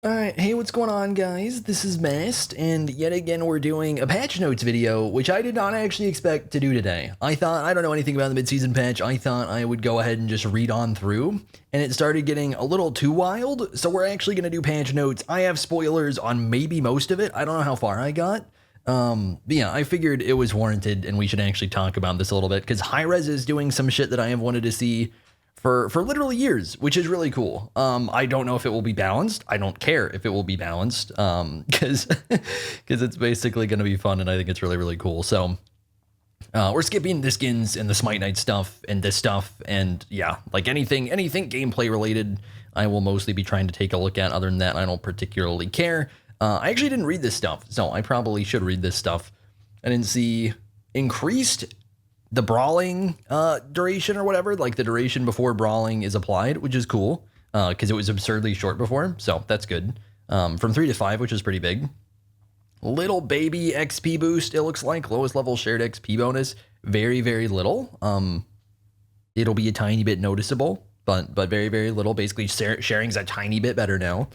Alright, hey, what's going on, guys? This is Mast, and yet again we're doing a patch notes video, which I did not actually expect to do today. I thought, I don't know anything about the mid-season patch, I thought I would go ahead and just read on through, and it started getting a little too wild, so we're actually going to do patch notes. I have spoilers on maybe most of it, I don't know how far I got. But yeah, I figured it was warranted, and we should actually talk about this a little bit, because Hi-Rez is doing some shit that I have wanted to see for literally years, which is really cool. I don't know if it will be balanced. I don't care if it will be balanced, because it's basically going to be fun, and I think it's really, really cool. So we're skipping the skins and the SMITE night stuff and this stuff, and yeah, like anything gameplay related, I will mostly be trying to take a look at. Other than that, I don't particularly care. I actually didn't read this stuff, so I probably should read this stuff. I didn't see increased the brawling duration or whatever, like the duration before brawling is applied, which is cool, because it was absurdly short before, so that's good. From 3 to 5, which is pretty big. Little baby XP boost, it looks like. Lowest level shared XP bonus, very, very little. It'll be a tiny bit noticeable, but very, very little. Basically, sharing's a tiny bit better now.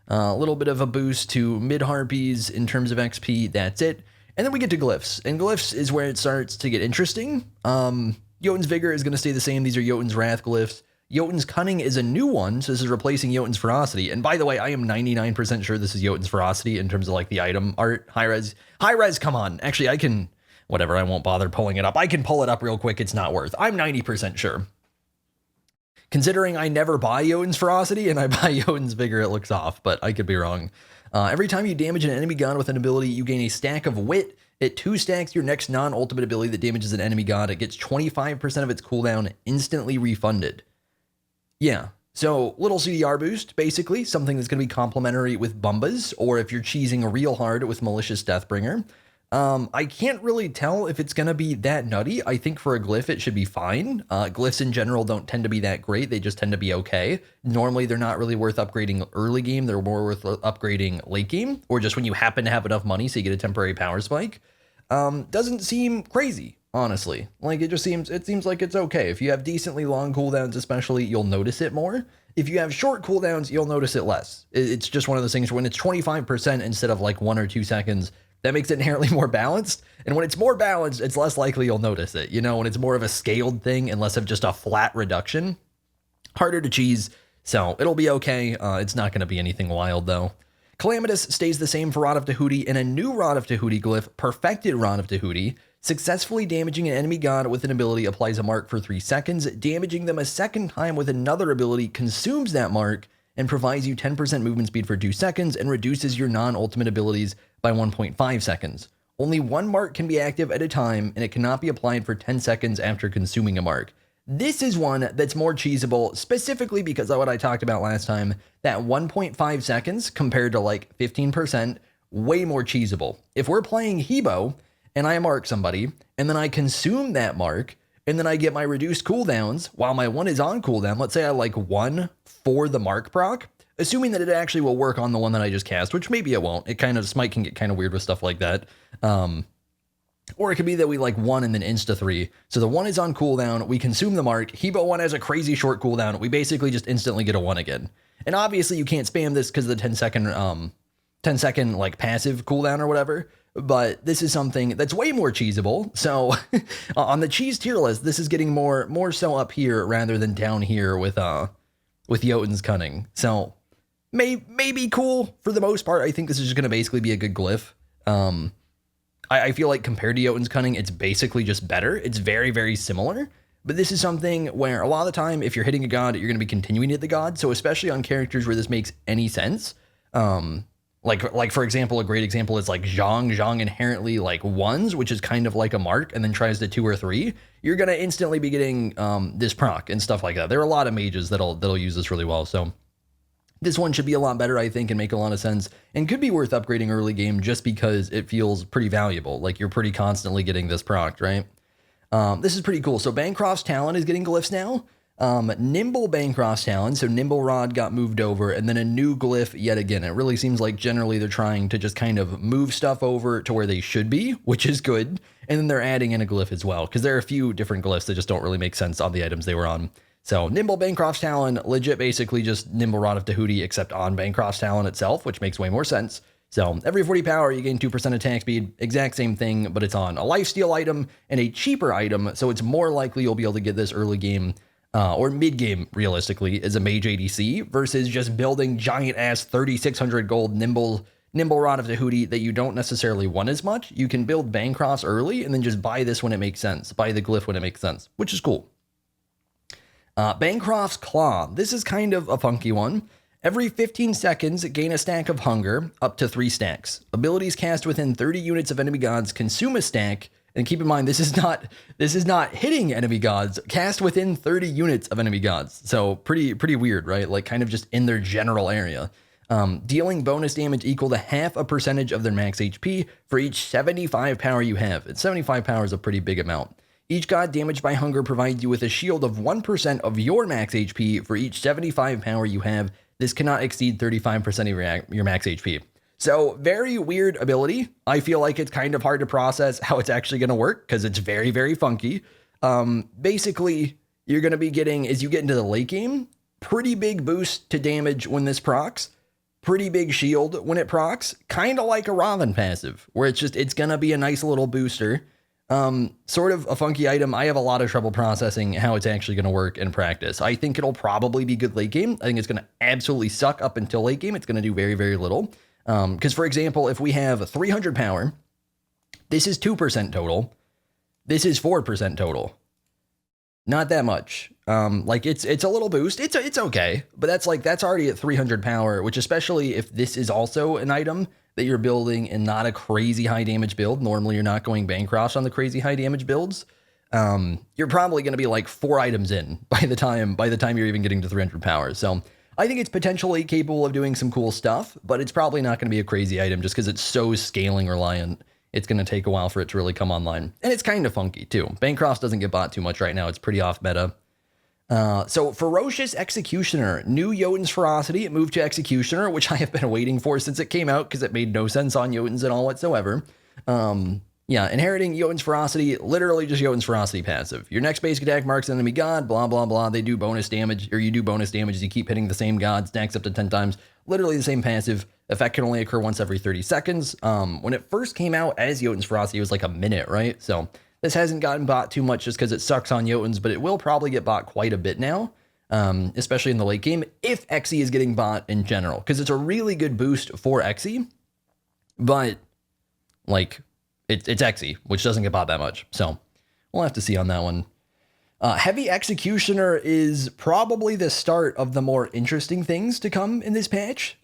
A little bit of a boost to mid harpies in terms of XP, that's it. And then we get to glyphs, and glyphs is where it starts to get interesting. Jotun's Vigor is going to stay the same. These are Jotun's Wrath glyphs. Jotun's Cunning is a new one, so this is replacing Jotun's Ferocity. And by the way, I am 99% sure this is Jotun's Ferocity in terms of like the item art. Hi-Rez, come on. Actually, I can, whatever, I won't bother pulling it up. I can pull it up real quick. It's not worth. I'm 90% sure. Considering I never buy Jotun's Ferocity and I buy Jotun's Vigor, it looks off, but I could be wrong. Every time you damage an enemy god with an ability, you gain a stack of wit. It 2 stacks your next non-ultimate ability that damages an enemy god. It gets 25% of its cooldown instantly refunded. Yeah, so little CDR boost, basically, something that's going to be complementary with Bumbas, or if you're cheesing real hard with Malicious Deathbringer. I can't really tell if it's going to be that nutty. I think for a glyph, it should be fine. Glyphs in general don't tend to be that great. They just tend to be okay. Normally, they're not really worth upgrading early game. They're more worth upgrading late game, or just when you happen to have enough money so you get a temporary power spike. Doesn't seem crazy, honestly. Like, it seems like it's okay. If you have decently long cooldowns especially, you'll notice it more. If you have short cooldowns, you'll notice it less. It's just one of those things when it's 25% instead of like 1 or 2 seconds, that makes it inherently more balanced. And when it's more balanced, it's less likely you'll notice it. You know, when it's more of a scaled thing and less of just a flat reduction, harder to cheese. So it'll be okay. It's not going to be anything wild though. Calamitous stays the same for Rod of Tahuti, and a new Rod of Tahuti glyph, Perfected Rod of Tahuti, successfully damaging an enemy god with an ability applies a mark for 3 seconds. Damaging them a second time with another ability consumes that mark and provides you 10% movement speed for 2 seconds and reduces your non-ultimate abilities by 1.5 seconds. Only 1 mark can be active at a time, and it cannot be applied for 10 seconds after consuming a mark. This is one that's more cheesable, specifically because of what I talked about last time, that 1.5 seconds compared to like 15%, way more cheesable. If we're playing Hebo, and I mark somebody, and then I consume that mark, and then I get my reduced cooldowns while my 1 is on cooldown. Let's say I like 1 for the mark proc, assuming that it actually will work on the one that I just cast, which maybe it won't. It kind of, Smite can get kind of weird with stuff like that. Or it could be that we like 1 and then insta 3. So the 1 is on cooldown, we consume the mark, Hebo 1 has a crazy short cooldown, we basically just instantly get a 1 again. And obviously you can't spam this because of the 10 second like passive cooldown or whatever. But this is something that's way more cheesable. So on the cheese tier list, this is getting more so up here rather than down here with Jotun's Cunning. So maybe cool for the most part. I think this is just going to basically be a good glyph. I feel like compared to Jotun's Cunning, it's basically just better. It's very, very similar. But this is something where a lot of the time, if you're hitting a god, you're going to be continuing to hit the god. So especially on characters where this makes any sense, like for example, a great example is like Zhang. Zhang inherently like 1s, which is kind of like a mark, and then tries to 2 or 3. You're gonna instantly be getting this proc and stuff like that. There are a lot of mages that'll use this really well. So this one should be a lot better, I think, and make a lot of sense, and could be worth upgrading early game just because it feels pretty valuable. Like you're pretty constantly getting this proc, right? This is pretty cool. So Bancroft's talent is getting glyphs now. Nimble Bancroft's talent, so Nimble Rod got moved over, and then a new glyph yet again. It really seems like generally they're trying to just kind of move stuff over to where they should be, which is good, and then they're adding in a glyph as well, because there are a few different glyphs that just don't really make sense on the items they were on. So Nimble Bancroft's Talon, legit basically just Nimble Rod of Tahuti, except on Bancroft's Talon itself, which makes way more sense. So every 40 power, you gain 2% attack speed, exact same thing, but it's on a lifesteal item and a cheaper item, so it's more likely you'll be able to get this early game or mid-game, realistically, as a Mage ADC versus just building giant-ass 3,600 gold Nimble Rod of Tahuti that you don't necessarily want as much. You can build Bancrofts early and then just buy this when it makes sense, buy the glyph when it makes sense, which is cool. Bancroft's Claw. This is kind of a funky one. Every 15 seconds, gain a stack of hunger, up to 3 stacks. Abilities cast within 30 units of enemy gods consume a stack. And keep in mind, this is not hitting enemy gods. Cast within 30 units of enemy gods. So pretty weird, right? Like kind of just in their general area. Dealing bonus damage equal to 0.5% of their max HP for each 75 power you have. And 75 power is a pretty big amount. Each god damaged by hunger provides you with a shield of 1% of your max HP for each 75 power you have. This cannot exceed 35% of your max HP. So very weird ability. I feel like it's kind of hard to process how it's actually going to work because it's very, very funky. Basically, you're going to be getting, as you get into the late game, pretty big boost to damage when this procs. Pretty big shield when it procs. Kind of like a Raven passive, where it's going to be a nice little booster. Sort of a funky item. I have a lot of trouble processing how it's actually going to work in practice. I think it'll probably be good late game. I think it's going to absolutely suck up until late game. It's going to do very, very little. Because for example, if we have 300 power, this is 2% total. This is 4% total. Not that much. Like it's a little boost. It's okay, but that's already at 300 power, which especially if this is also an item that you're building and not a crazy high damage build. Normally you're not going Bancroft on the crazy high damage builds. You're probably going to be like 4 items in by the time you're even getting to 300 power. So I think it's potentially capable of doing some cool stuff, but it's probably not going to be a crazy item just because it's so scaling reliant. It's going to take a while for it to really come online. And it's kind of funky too. Bancroft doesn't get bought too much right now. It's pretty off meta. So Ferocious Executioner, new Jotun's Ferocity, it moved to Executioner, which I have been waiting for since it came out because it made no sense on Jotun's at all whatsoever. Yeah, inheriting Jotun's Ferocity, literally just Jotun's Ferocity passive. Your next basic attack marks an enemy god, blah, blah, blah. They do bonus damage, or you do bonus damage as you keep hitting the same god, stacks up to 10 times. Literally the same passive. Effect can only occur once every 30 seconds. When it first came out as Jotun's Ferocity, it was like a minute, right? So this hasn't gotten bought too much just because it sucks on Jotun's, but it will probably get bought quite a bit now, especially in the late game, if Xe is getting bought in general, because it's a really good boost for Xe, but like it's Xe, which doesn't get bought that much. So we'll have to see on that one. Heavy Executioner is probably the start of the more interesting things to come in this patch.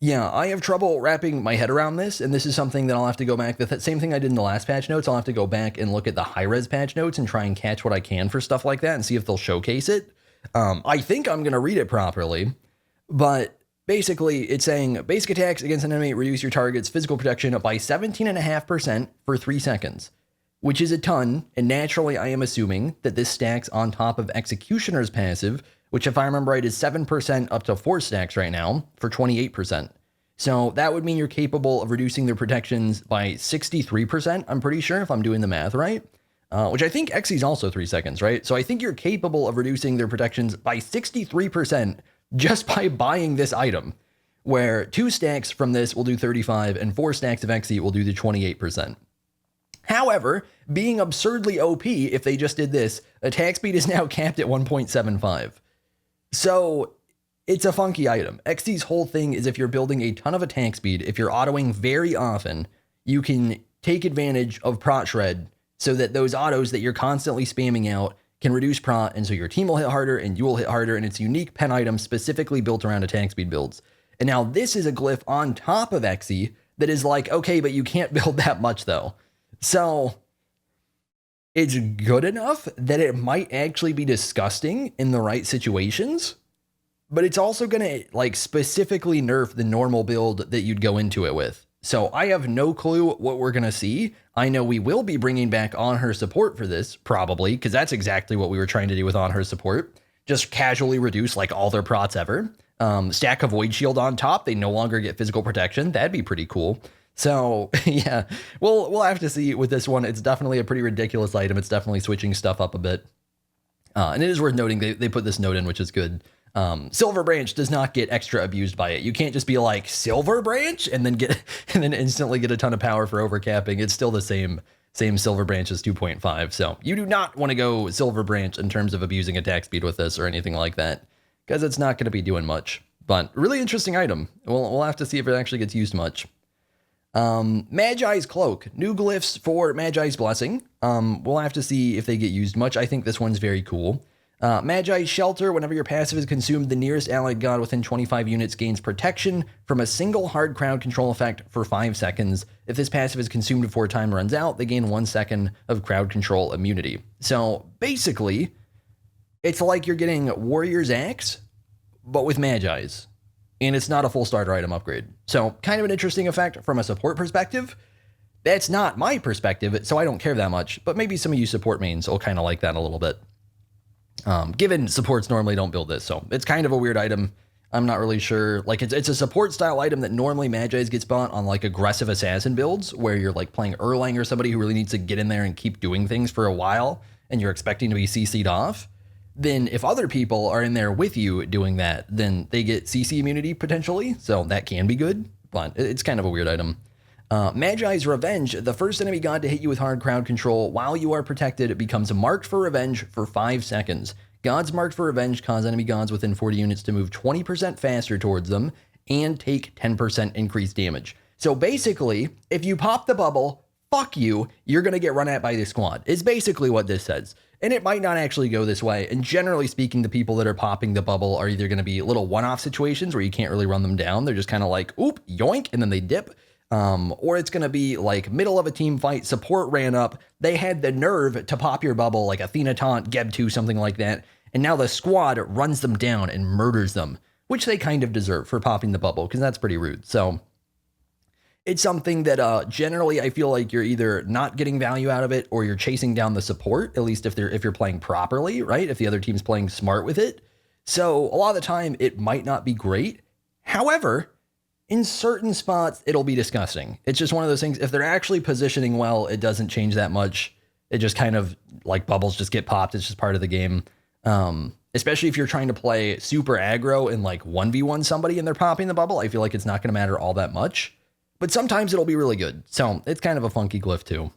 Yeah, I have trouble wrapping my head around this, and this is something that I'll have to go back. The same thing I did in the last patch notes, I'll have to go back and look at the Hi-Rez patch notes and try and catch what I can for stuff like that and see if they'll showcase it. I think I'm going to read it properly, but basically it's saying basic attacks against an enemy reduce your target's physical protection by 17.5% for 3 seconds, which is a ton, and naturally I am assuming that this stacks on top of Executioner's passive, which if I remember right is 7% up to 4 stacks right now for 28%. So that would mean you're capable of reducing their protections by 63%, I'm pretty sure, if I'm doing the math right. Which I think Xe is also 3 seconds, right? So I think you're capable of reducing their protections by 63% just by buying this item, where 2 stacks from this will do 35 and 4 stacks of Xe will do the 28%. However, being absurdly OP, if they just did this, attack speed is now capped at 1.75. So it's a funky item. Xe's whole thing is if you're building a ton of attack speed, if you're autoing very often, you can take advantage of prot shred so that those autos that you're constantly spamming out can reduce prot, and so your team will hit harder and you will hit harder, and it's a unique pen item specifically built around attack speed builds. And now this is a glyph on top of Xe that is like, okay, but you can't build that much though. So it's good enough that it might actually be disgusting in the right situations, but it's also going to like specifically nerf the normal build that you'd go into it with. So I have no clue what we're going to see. I know we will be bringing back On Her support for this, probably, because that's exactly what we were trying to do with On Her support. Just casually reduce like all their prots ever. Stack a Void Shield on top. They no longer get physical protection. That'd be pretty cool. So yeah, we'll have to see with this one. It's definitely a pretty ridiculous item. It's definitely switching stuff up a bit. And it is worth noting they put this note in, which is good. Silver Branch does not get extra abused by it. You can't just be like Silver Branch and then instantly get a ton of power for overcapping. It's still the same Silver Branch as 2.5. So you do not want to go Silver Branch in terms of abusing attack speed with this or anything like that, because it's not going to be doing much. But really interesting item. We'll have to see if it actually gets used much. Magi's Cloak, new glyphs for Magi's Blessing. We'll have to see if they get used much. I think this one's very cool. Magi's Shelter, whenever your passive is consumed, the nearest allied god within 25 units gains protection from a single hard crowd control effect for 5 seconds. If this passive is consumed before time runs out, they gain 1 second of crowd control immunity. So basically, it's like you're getting Warrior's Axe, but with Magi's. And it's not a full starter item upgrade. So kind of an interesting effect from a support perspective. That's not my perspective, so I don't care that much, but maybe some of you support mains will kind of like that a little bit. Given supports normally don't build this, so it's kind of a weird item. I'm not really sure. Like, it's a support style item that normally Magi's gets bought on like aggressive assassin builds where you're like playing Erlang or somebody who really needs to get in there and keep doing things for a while and you're expecting to be CC'd off. Then if other people are in there with you doing that, then they get CC immunity potentially. So that can be good, but it's kind of a weird item. Magi's Revenge, the first enemy god to hit you with hard crowd control while you are protected, it becomes marked for revenge for 5 seconds. Gods marked for revenge cause enemy gods within 40 units to move 20% faster towards them and take 10% increased damage. So basically, if you pop the bubble, fuck you, you're going to get run at by this squad. Is basically what this says. And it might not actually go this way. And generally speaking, the people that are popping the bubble are either going to be little one-off situations where you can't really run them down. They're just kind of like, oop, yoink, and then they dip. Or it's going to be like middle of a team fight, support ran up, they had the nerve to pop your bubble like Athena Taunt, Geb 2, something like that, and now the squad runs them down and murders them, which they kind of deserve for popping the bubble, because that's pretty rude. So it's something that generally I feel like you're either not getting value out of it or you're chasing down the support, at least if you're playing properly, right? If the other team's playing smart with it. So a lot of the time it might not be great. However, in certain spots, it'll be disgusting. It's just one of those things. If they're actually positioning well, it doesn't change that much. It just kind of like bubbles just get popped. It's just part of the game. Especially if you're trying to play super aggro and like 1v1 somebody and they're popping the bubble, I feel like it's not going to matter all that much. But sometimes it'll be really good. So it's kind of a funky glyph too.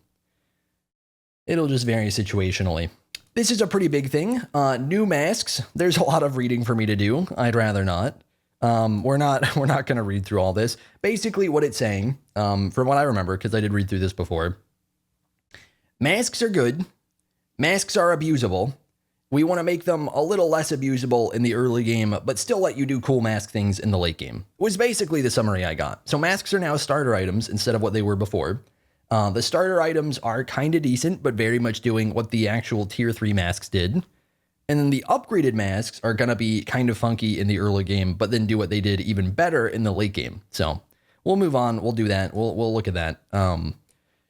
It'll just vary situationally. This is a pretty big thing. New masks. There's a lot of reading for me to do. I'd rather not. We're not going to read through all this. Basically what it's saying, from what I remember, because I did read through this before, masks are good. Masks are abusable. We want to make them a little less abusable in the early game, but still let you do cool mask things in the late game. It was basically the summary I got. So masks are now starter items instead of what they were before. The starter items are kind of decent, but very much doing what the actual tier 3 masks did. And then the upgraded masks are going to be kind of funky in the early game, but then do what they did even better in the late game. So we'll move on. We'll do that. We'll look at that.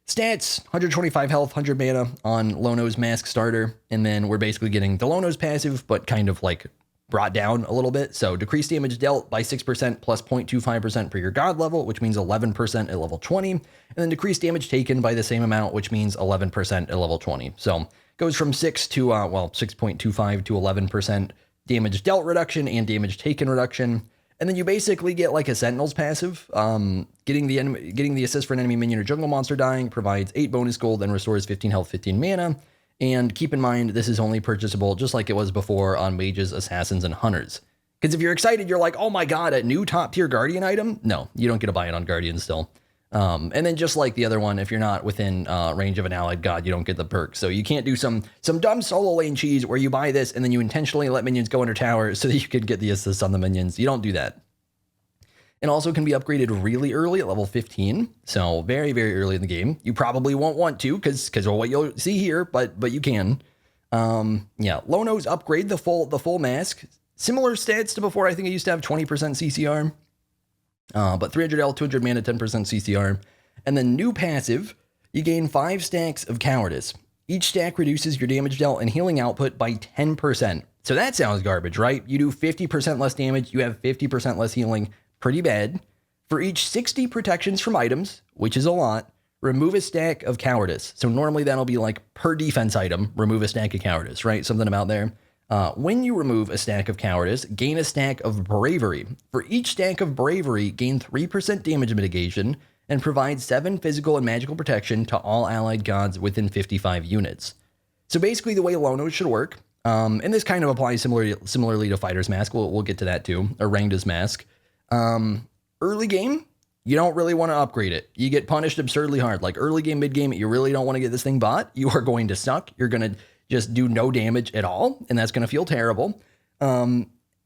Stats, 125 health, 100 mana on Lono's mask starter. And then we're basically getting the Lono's passive, but kind of like brought down a little bit. So decreased damage dealt by 6% plus 0.25% per your god level, which means 11% at level 20. And then decreased damage taken by the same amount, which means 11% at level 20. So goes from 6 to, 6.25 to 11% damage dealt reduction and damage taken reduction. And then you basically get like a Sentinel's passive. Getting the assist for an enemy minion or jungle monster dying provides 8 bonus gold and restores 15 health, 15 mana. And keep in mind, this is only purchasable just like it was before on mages, assassins, and hunters. Because if you're excited, you're like, oh my god, a new top tier Guardian item? No, you don't get to buy it on Guardian still. And then just like the other one, if you're not within range of an allied god, you don't get the perk. So you can't do some dumb solo lane cheese where you buy this and then you intentionally let minions go under tower so that you could get the assists on the minions. You don't do that. It also can be upgraded really early at level 15. So very, very early in the game. You probably won't want to because of what you'll see here, but you can. Yeah, Lono's upgrade, the full mask. Similar stats to before. I think it used to have 20% CCR. But 300 L, 200 mana, 10% CCR. And then new passive, you gain 5 stacks of cowardice. Each stack reduces your damage dealt and healing output by 10%. So that sounds garbage, right? You do 50% less damage, you have 50% less healing. Pretty bad. For each 60 protections from items, which is a lot, remove a stack of cowardice. So normally that'll be like per defense item, remove a stack of cowardice, right? Something about there. When you remove a stack of cowardice, gain a stack of bravery. For each stack of bravery, gain 3% damage mitigation and provide 7 physical and magical protection to all allied gods within 55 units. So basically the way Lonos should work, and this kind of applies similarly to Fighter's Mask, we'll get to that too, or Rangda's Mask. Early game, you don't really want to upgrade it. You get punished absurdly hard. Like early game, mid game, you really don't want to get this thing bought. You are going to suck. You're going to just do no damage at all, and that's going to feel terrible.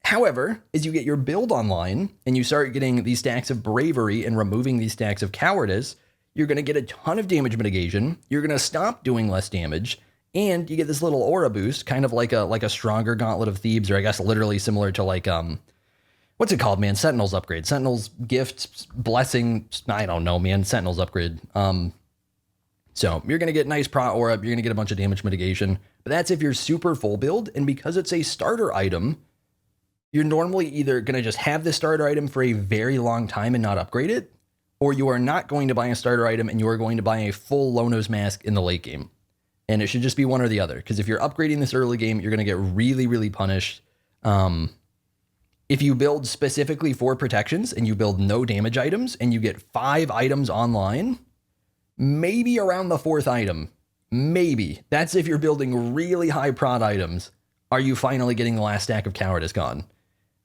However, as you get your build online and you start getting these stacks of bravery and removing these stacks of cowardice, you're going to get a ton of damage mitigation. You're going to stop doing less damage, and you get this little aura boost, kind of like a stronger Gauntlet of Thebes, or I guess literally similar to like what's it called, man? Sentinel's upgrade, Sentinel's gift, blessing. I don't know, man. Sentinel's upgrade. So you're going to get nice Prot Aura, you're going to get a bunch of damage mitigation, but that's if you're super full build, and because it's a starter item, you're normally either going to just have this starter item for a very long time and not upgrade it, or you are not going to buy a starter item and you are going to buy a full Lonos Mask in the late game. And it should just be one or the other, because if you're upgrading this early game, you're going to get really, really punished. If you build specifically for protections and you build no damage items and you get 5 items online, maybe around the 4th item, maybe. That's if you're building really high prod items. Are you finally getting the last stack of cowardice gone?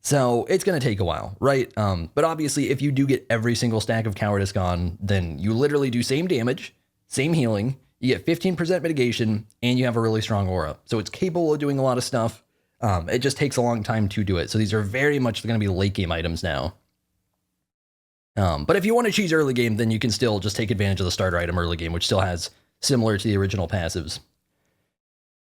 So it's going to take a while, right? But obviously, if you do get every single stack of cowardice gone, then you literally do same damage, same healing, you get 15% mitigation, and you have a really strong aura. So it's capable of doing a lot of stuff. It just takes a long time to do it. So these are very much going to be late game items now. But if you want to choose early game, then you can still just take advantage of the starter item early game, which still has similar to the original passives.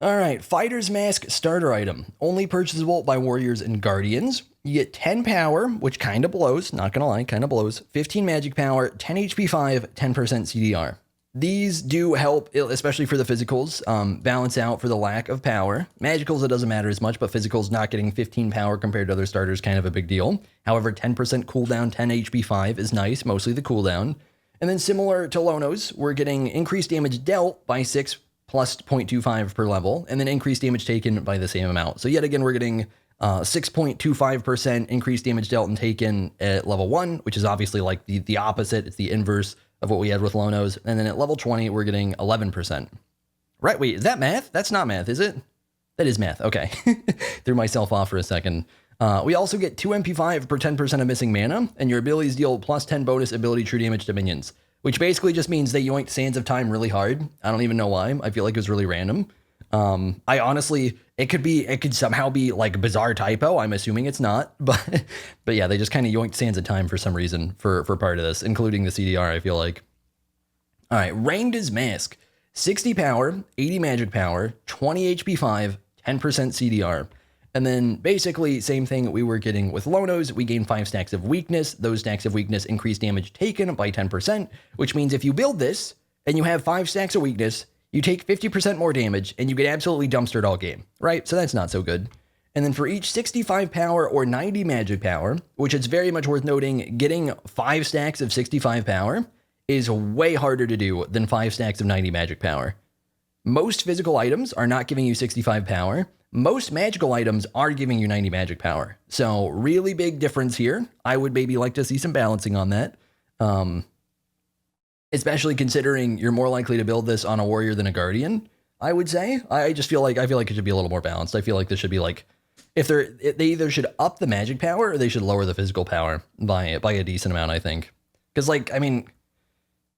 All right, Fighter's Mask starter item, only purchasable by warriors and guardians. You get 10 power, which kind of blows, not gonna lie, kind of blows. 15 magic power, 10 HP 5, 10% CDR. These do help, especially for the physicals, balance out for the lack of power. Magicals, it doesn't matter as much, but physicals not getting 15 power compared to other starters, kind of a big deal. However, 10% cooldown, 10 HP 5 is nice, mostly the cooldown. And then similar to Lonos, we're getting increased damage dealt by 6 plus 0.25 per level, and then increased damage taken by the same amount. So yet again, we're getting 6.25% increased damage dealt and taken at level 1, which is obviously like the opposite. It's the inverse of what we had with Lonos. And then at level 20, we're getting 11%. Right, wait, is that math? That's not math, is it? That is math, okay. Threw myself off for a second. We also get 2 MP5 per 10% of missing mana, and your abilities deal plus 10 bonus ability true damage to minions, which basically just means they yoinked Sands of Time really hard. I don't even know why. I feel like it was really random. I honestly, it could somehow be like a bizarre typo. I'm assuming it's not, but yeah, they just kind of yoinked Sands of Time for some reason for part of this, including the CDR, I feel like. All right, Rangda's Mask, 60 power, 80 magic power, 20 HP 5, 10% CDR. And then basically same thing we were getting with Lonos. We gain 5 stacks of weakness. Those stacks of weakness increase damage taken by 10%, which means if you build this and you have 5 stacks of weakness, you take 50% more damage and you get absolutely dumpstered all game, right? So that's not so good. And then for each 65 power or 90 magic power, which is very much worth noting, getting 5 stacks of 65 power is way harder to do than 5 stacks of 90 magic power. Most physical items are not giving you 65 power. Most magical items are giving you 90 magic power. So really big difference here. I would maybe like to see some balancing on that. Especially considering you're more likely to build this on a warrior than a guardian, I would say. I feel like it should be a little more balanced. I feel like this should be like, they either should up the magic power or they should lower the physical power by a decent amount, I think. Because like, I mean,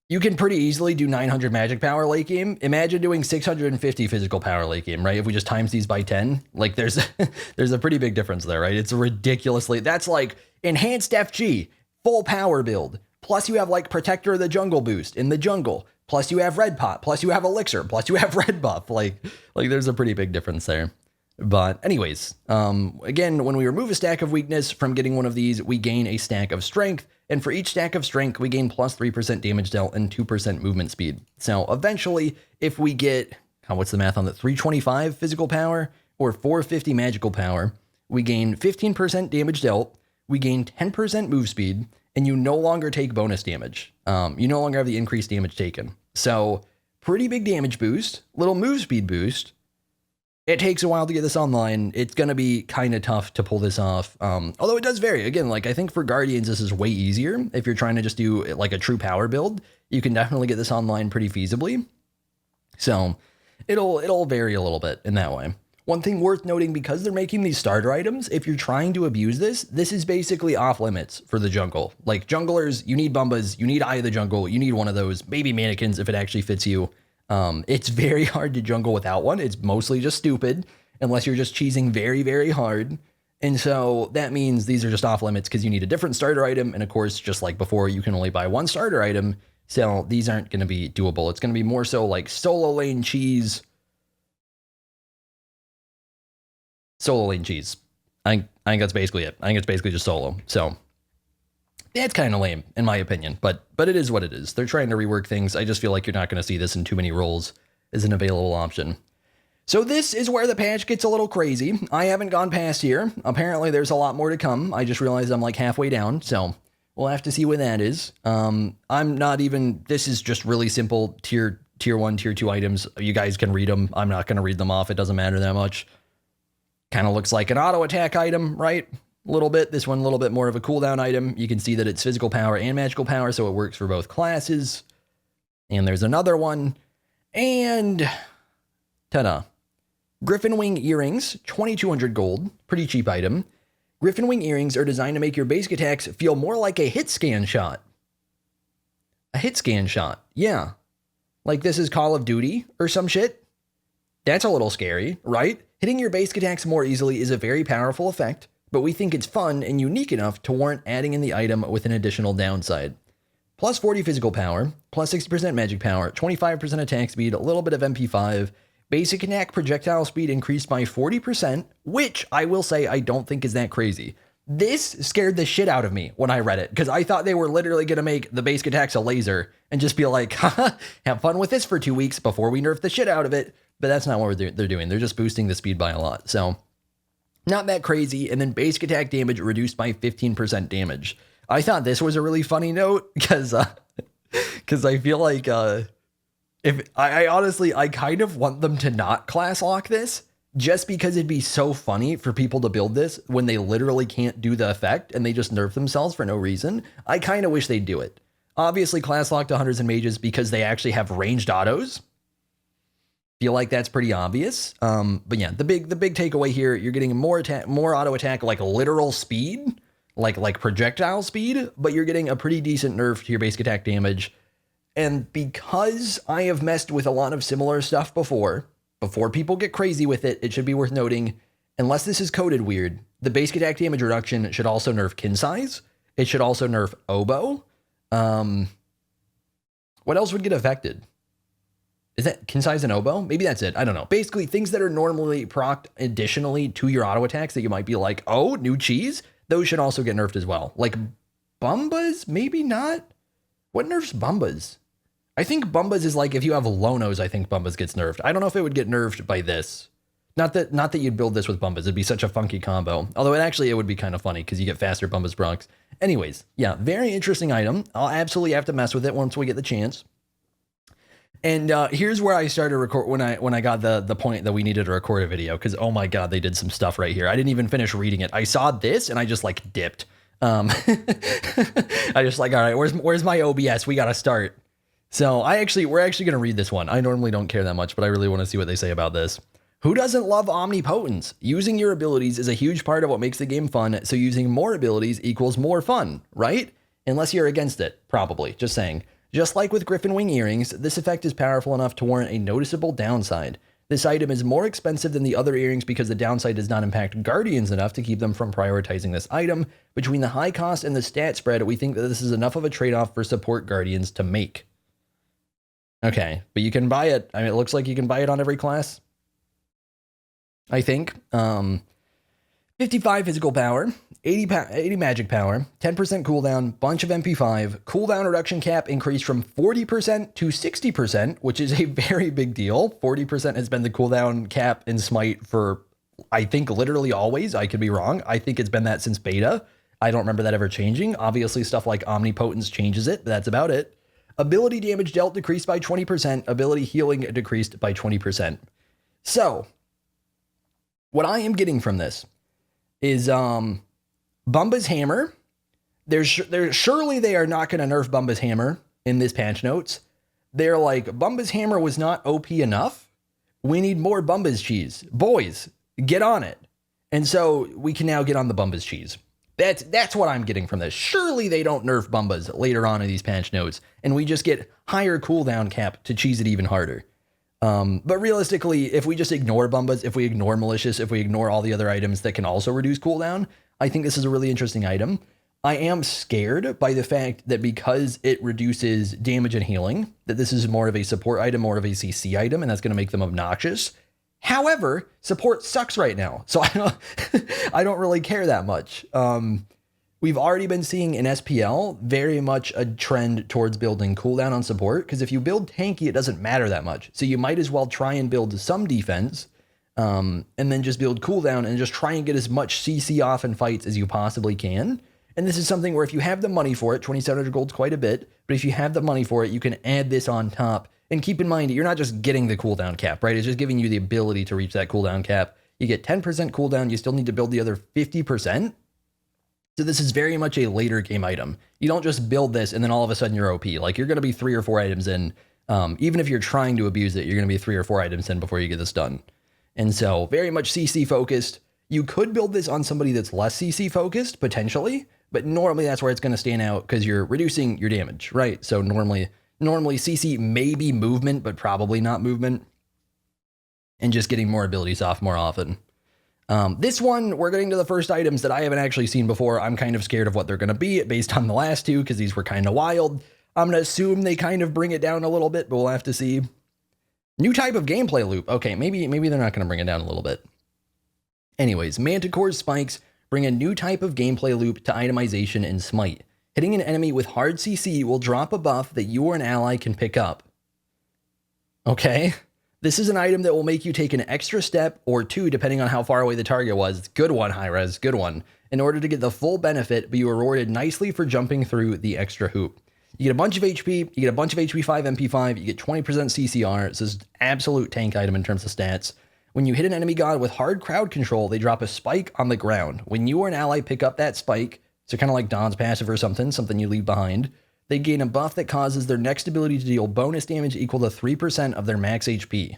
you can pretty easily do 900 magic power late game. Imagine doing 650 physical power late game, right? If we just times these by 10, like there's a pretty big difference there, right? It's ridiculously, that's like enhanced FG, full power build. Plus you have like Protector of the Jungle boost in the jungle. Plus you have Red Pot. Plus you have Elixir. Plus you have Red Buff. Like there's a pretty big difference there. But anyways, again, when we remove a stack of weakness from getting one of these, we gain a stack of strength. And for each stack of strength, we gain plus 3% damage dealt and 2% movement speed. So eventually, if we get, what's the math on that? 325 physical power or 450 magical power, we gain 15% damage dealt. we gain 10% move speed, and you no longer take bonus damage. You no longer have the increased damage taken. So pretty big damage boost, little move speed boost. It takes a while to get this online. It's going to be kind of tough to pull this off. Although it does vary. Again, like I think for Guardians, this is way easier. If you're trying to just do like a true power build, you can definitely get this online pretty feasibly. So it'll vary a little bit in that way. One thing worth noting, because they're making these starter items, if you're trying to abuse this, this is basically off limits for the jungle. Like junglers, you need Bumbas, you need Eye of the Jungle, you need one of those, maybe mannequins if it actually fits you. It's very hard to jungle without one. It's mostly just stupid, unless you're just cheesing very, very hard. And so that means these are just off limits because you need a different starter item. And of course, just like before, you can only buy one starter item. So these aren't going to be doable. It's going to be more so like solo lane cheese. Solo lane cheese. I think that's basically it. I think it's basically just solo. So that's kind of lame in my opinion, but it is what it is. They're trying to rework things. I just feel like you're not going to see this in too many roles as an available option. So this is where the patch gets a little crazy. I haven't gone past here. Apparently there's a lot more to come. I just realized I'm like halfway down, so we'll have to see what that is. I'm not even, this is just really simple tier 1, tier 2 items. You guys can read them. I'm not going to read them off. It doesn't matter that much. Kind of looks like an auto attack item, right? A little bit. This one a little bit more of a cooldown item. You can see that it's physical power and magical power, so it works for both classes. And there's another one. And ta-da. Griffin wing earrings, 2,200 gold. Pretty cheap item. Griffin wing earrings are designed to make your basic attacks feel more like a hit scan shot. A hit scan shot. Yeah. Like this is Call of Duty or some shit. That's a little scary, right? Hitting your basic attacks more easily is a very powerful effect, but we think it's fun and unique enough to warrant adding in the item with an additional downside. Plus 40 physical power, plus 60% magic power, 25% attack speed, a little bit of MP5, basic attack projectile speed increased by 40%, which I will say I don't think is that crazy. This scared the shit out of me when I read it, because I thought they were literally going to make the basic attacks a laser and just be like, haha, have fun with this for 2 weeks before we nerf the shit out of it. But that's not what they're doing. They're just boosting the speed by a lot. So not that crazy. And then basic attack damage reduced by 15% damage. I thought this was a really funny note because I feel like if I honestly, I kind of want them to not class lock this just because it'd be so funny for people to build this when they literally can't do the effect and they just nerf themselves for no reason. I kind of wish they'd do it. Obviously class locked to hunters and mages because they actually have ranged autos. Feel like that's pretty obvious. But yeah, the big takeaway here, you're getting more auto attack, like literal speed, like projectile speed, but you're getting a pretty decent nerf to your basic attack damage. And because I have messed with a lot of similar stuff before people get crazy with it, it should be worth noting, unless this is coded weird, the basic attack damage reduction should also nerf kin size. It should also nerf oboe. What else would get affected? Is that kin size and oboe? Maybe that's it. I don't know. Basically, things that are normally procced additionally to your auto attacks that you might be like, oh, new cheese, those should also get nerfed as well. Like Bumbas, maybe not. What nerfs Bumbas? I think Bumbas is like if you have Lonos, I think Bumbas gets nerfed. I don't know if it would get nerfed by this. Not that you'd build this with Bumbas. It'd be such a funky combo. Although it would be kind of funny because you get faster Bumbas procs. Anyways, yeah, very interesting item. I'll absolutely have to mess with it once we get the chance. And here's where I started record when I got the point that we needed to record a video, because oh my god, they did some stuff right here. I didn't even finish reading it. I saw this and I just like dipped. I just like, all right, where's my OBS? We gotta start. So we're actually gonna read this one. I normally don't care that much, but I really want to see what they say about this. Who doesn't love omnipotence? Using your abilities is a huge part of what makes the game fun, so using more abilities equals more fun, right? Unless you're against it, probably. Just saying. Just like with Griffin wing earrings, this effect is powerful enough to warrant a noticeable downside. This item is more expensive than the other earrings because the downside does not impact Guardians enough to keep them from prioritizing this item. Between the high cost and the stat spread, we think that this is enough of a trade-off for support Guardians to make. Okay, but you can buy it. I mean, it looks like you can buy it on every class, I think. 55 physical power, 80 magic power, 10% cooldown, bunch of MP5, cooldown reduction cap increased from 40% to 60%, which is a very big deal. 40% has been the cooldown cap in Smite for, I think, literally always. I could be wrong. I think it's been that since beta. I don't remember that ever changing. Obviously, stuff like Omnipotence changes it, but that's about it. Ability damage dealt decreased by 20%. Ability healing decreased by 20%. So, what I am getting from this is Bumba's hammer. Surely they are not going to nerf Bumba's hammer in this patch notes. They're like, Bumba's hammer was not OP enough. We need more Bumba's cheese. Boys, get on it. And so we can now get on the Bumba's cheese. That's what I'm getting from this. Surely they don't nerf Bumbas later on in these patch notes, and we just get higher cooldown cap to cheese it even harder. But realistically, if we just ignore Bumbas, if we ignore Malicious, if we ignore all the other items that can also reduce cooldown, I think this is a really interesting item. I am scared by the fact that because it reduces damage and healing, that this is more of a support item, more of a CC item, and that's going to make them obnoxious. However, support sucks right now, so I don't really care that much. We've already been seeing in SPL very much a trend towards building cooldown on support, because if you build tanky, it doesn't matter that much. So you might as well try and build some defense, and then just build cooldown and just try and get as much CC off in fights as you possibly can. And this is something where if you have the money for it, 2,700 gold's quite a bit, but if you have the money for it, you can add this on top. And keep in mind, you're not just getting the cooldown cap, right? It's just giving you the ability to reach that cooldown cap. You get 10% cooldown, you still need to build the other 50%. So this is very much a later game item. You don't just build this and then all of a sudden you're OP. Like, you're going to be 3 or 4 items in. Even if you're trying to abuse it, you're going to be 3 or 4 items in before you get this done. And so very much CC focused. You could build this on somebody that's less CC focused, potentially, but normally that's where it's going to stand out because you're reducing your damage, right? So normally CC may be movement, but probably not movement, and just getting more abilities off more often. This one, we're getting to the first items that I haven't actually seen before. I'm kind of scared of what they're going to be based on the last two, because these were kind of wild. I'm going to assume they kind of bring it down a little bit, but we'll have to see. New type of gameplay loop. Okay, maybe they're not going to bring it down a little bit. Anyways, Manticore's spikes bring a new type of gameplay loop to itemization in Smite. Hitting an enemy with hard CC will drop a buff that you or an ally can pick up. Okay. This is an item that will make you take an extra step or two depending on how far away the target was. Good one, Hi-Rez, good one. In order to get the full benefit, but you are rewarded nicely for jumping through the extra hoop. You get a bunch of HP, you get a bunch of HP 5, MP 5, you get 20% CCR. This is absolute tank item in terms of stats. When you hit an enemy god with hard crowd control, they drop a spike on the ground. When you or an ally pick up that spike, so kind of like Don's passive or something you leave behind, they gain a buff that causes their next ability to deal bonus damage equal to 3% of their max HP.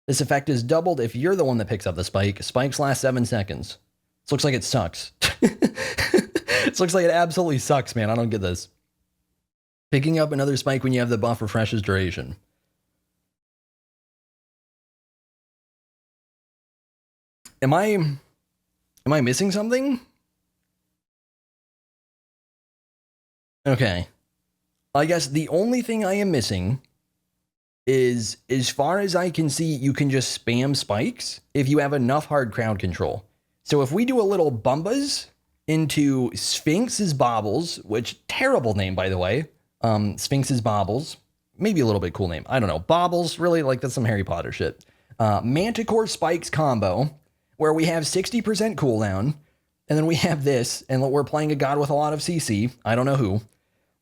This effect is doubled if you're the one that picks up the spike. Spikes last 7 seconds. This looks like it sucks. This looks like it absolutely sucks, man. I don't get this. Picking up another spike when you have the buff refreshes duration. Am I missing something? Okay. I guess the only thing I am missing is, as far as I can see, you can just spam spikes if you have enough hard crowd control. So if we do a little Bumbas into Sphinx's Baubles, which, terrible name, by the way. Sphinx's Baubles. Maybe a little bit cool name. I don't know. Baubles, really? Like, that's some Harry Potter shit. Manticore Spikes combo, where we have 60% cooldown, and then we have this, and we're playing a god with a lot of CC. I don't know who.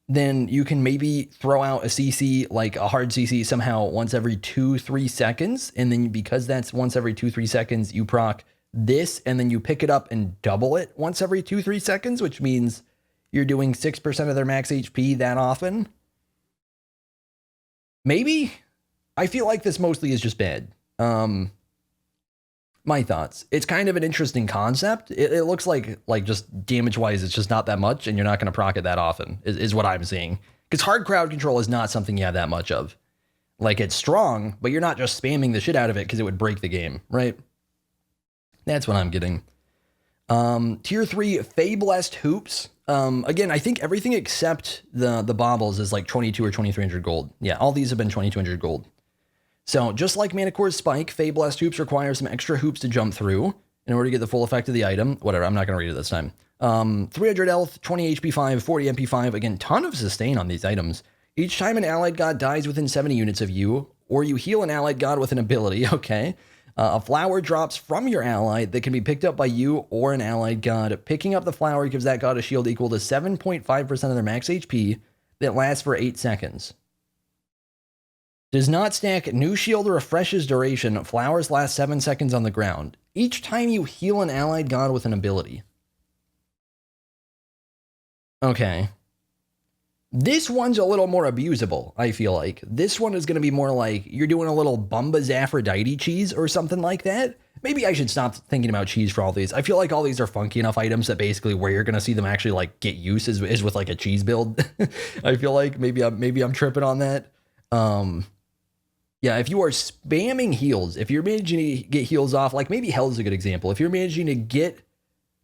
Then you can maybe throw out a CC, like a hard CC, somehow once every 2-3 seconds. And then because that's once every 2-3 seconds, you proc this, and then you pick it up and double it once every 2-3 seconds, which means you're doing 6% of their max HP that often. Maybe? I feel like this mostly is just bad. My thoughts. It's kind of an interesting concept. It looks like just damage-wise, it's just not that much, and you're not going to proc it that often, is what I'm seeing. Because hard crowd control is not something you have that much of. Like, it's strong, but you're not just spamming the shit out of it because it would break the game, right? That's what I'm getting. Tier 3, Fey Blessed Hoops. Again, I think everything except the baubles is like 22 or 2300 gold. Yeah, all these have been 2200 gold. So, just like Manticore's Spike, Fey Blessed Hoops require some extra hoops to jump through in order to get the full effect of the item. Whatever, I'm not going to read it this time. 300 health, 20 HP 5, 40 MP 5. Again, ton of sustain on these items. Each time an allied god dies within 70 units of you, or you heal an allied god with an ability, okay, A flower drops from your ally that can be picked up by you or an allied god. Picking up the flower gives that god a shield equal to 7.5% of their max HP that lasts for 8 seconds. Does not stack. New shield refreshes duration. Flowers last 7 seconds on the ground. Each time you heal an allied god with an ability. Okay. This one's a little more abusable, I feel like. This one is going to be more like you're doing a little Bumba's Aphrodite cheese or something like that. Maybe I should stop thinking about cheese for all these. I feel like all these are funky enough items that basically where you're going to see them actually like get use is with like a cheese build. I feel like maybe I'm tripping on that. Yeah, if you are spamming heals, if you're managing to get heals off, like maybe Hell's a good example. If you're managing to get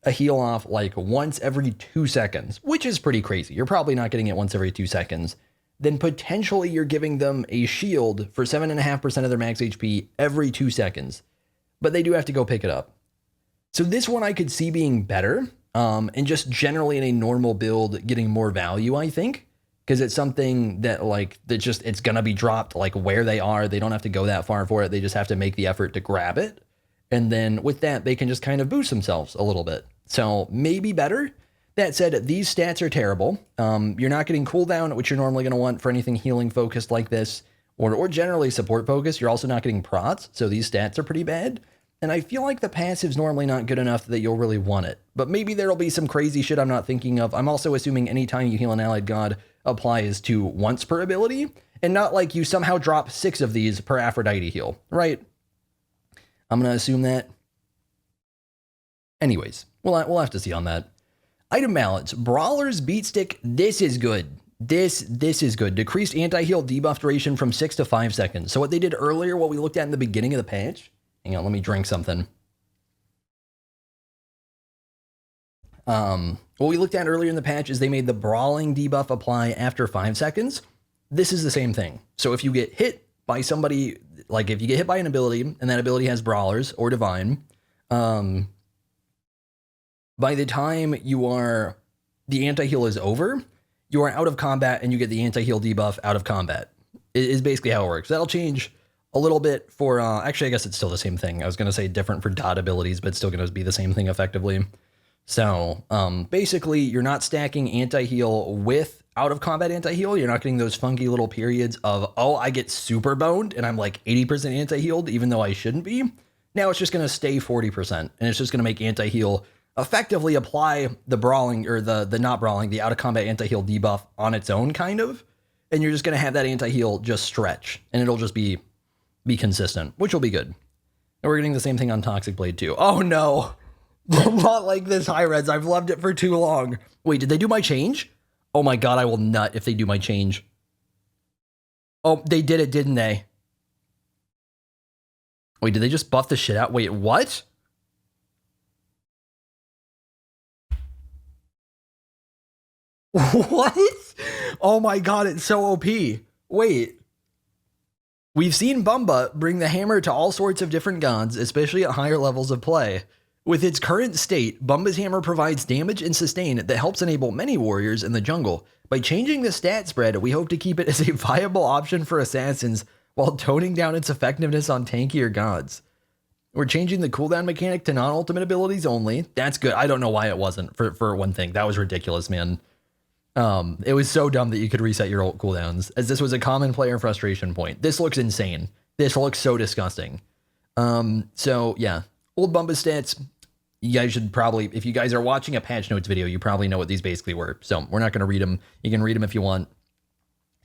a heal off like once every 2 seconds, which is pretty crazy. You're probably not getting it once every 2 seconds. Then potentially you're giving them a shield for 7.5% of their max HP every 2 seconds. But they do have to go pick it up. So this one I could see being better. And just generally in a normal build getting more value, I think. Because it's something that like, it's going to be dropped like where they are. They don't have to go that far for it. They just have to make the effort to grab it. And then with that, they can just kind of boost themselves a little bit. So maybe better. That said, these stats are terrible. You're not getting cooldown, which you're normally going to want for anything healing focused like this, or generally support focused. You're also not getting prots, so these stats are pretty bad. And I feel like the passive's normally not good enough that you'll really want it. But maybe there'll be some crazy shit I'm not thinking of. I'm also assuming anytime you heal an allied god applies to once per ability, and not like you somehow drop 6 of these per Aphrodite heal, right? I'm going to assume that. Anyways, we'll have to see on that. Item balance. Brawler's Beat Stick. This is good. This is good. Decreased anti-heal debuff duration from 6 to 5 seconds. So what they did earlier, what we looked at in the beginning of the patch. Hang on, let me drink something. What we looked at earlier in the patch is they made the brawling debuff apply after 5 seconds. This is the same thing. So if you get hit by somebody, like if you get hit by an ability and that ability has brawlers or divine, by the time the anti-heal is over, you are out of combat and you get the anti-heal debuff out of combat. Is basically how it works. That'll change a little bit for, actually I guess it's still the same thing. I was going to say different for dot abilities, but it's still going to be the same thing effectively. So basically you're not stacking anti-heal with out of combat anti-heal. You're not getting those funky little periods of, oh, I get super boned and I'm like 80% anti-healed even though I shouldn't be. Now it's just going to stay 40% and it's just going to make anti-heal effectively apply the brawling or the not brawling, the out of combat anti-heal debuff on its own kind of. And you're just going to have that anti-heal just stretch and it'll just be consistent, which will be good. And we're getting the same thing on Toxic Blade too. Oh no, not like this, Hi-Rez. I've loved it for too long. Wait, did they do my change? Oh my God, I will nut if they do my change. Oh, they did it, didn't they? Wait, did they just buff the shit out? Wait, what? What? Oh my God, it's so OP. Wait. We've seen Bumba bring the hammer to all sorts of different gods, especially at higher levels of play. With its current state, Bumba's hammer provides damage and sustain that helps enable many warriors in the jungle. By changing the stat spread, we hope to keep it as a viable option for assassins while toning down its effectiveness on tankier gods. We're changing the cooldown mechanic to non-ultimate abilities only. That's good. I don't know why it wasn't, for one thing. That was ridiculous, man. It was so dumb that you could reset your ult cooldowns, as this was a common player frustration point. This looks insane. This looks so disgusting. So yeah, old Bumba stats. You guys should probably, if you guys are watching a patch notes video, you probably know what these basically were. So we're not going to read them. You can read them if you want.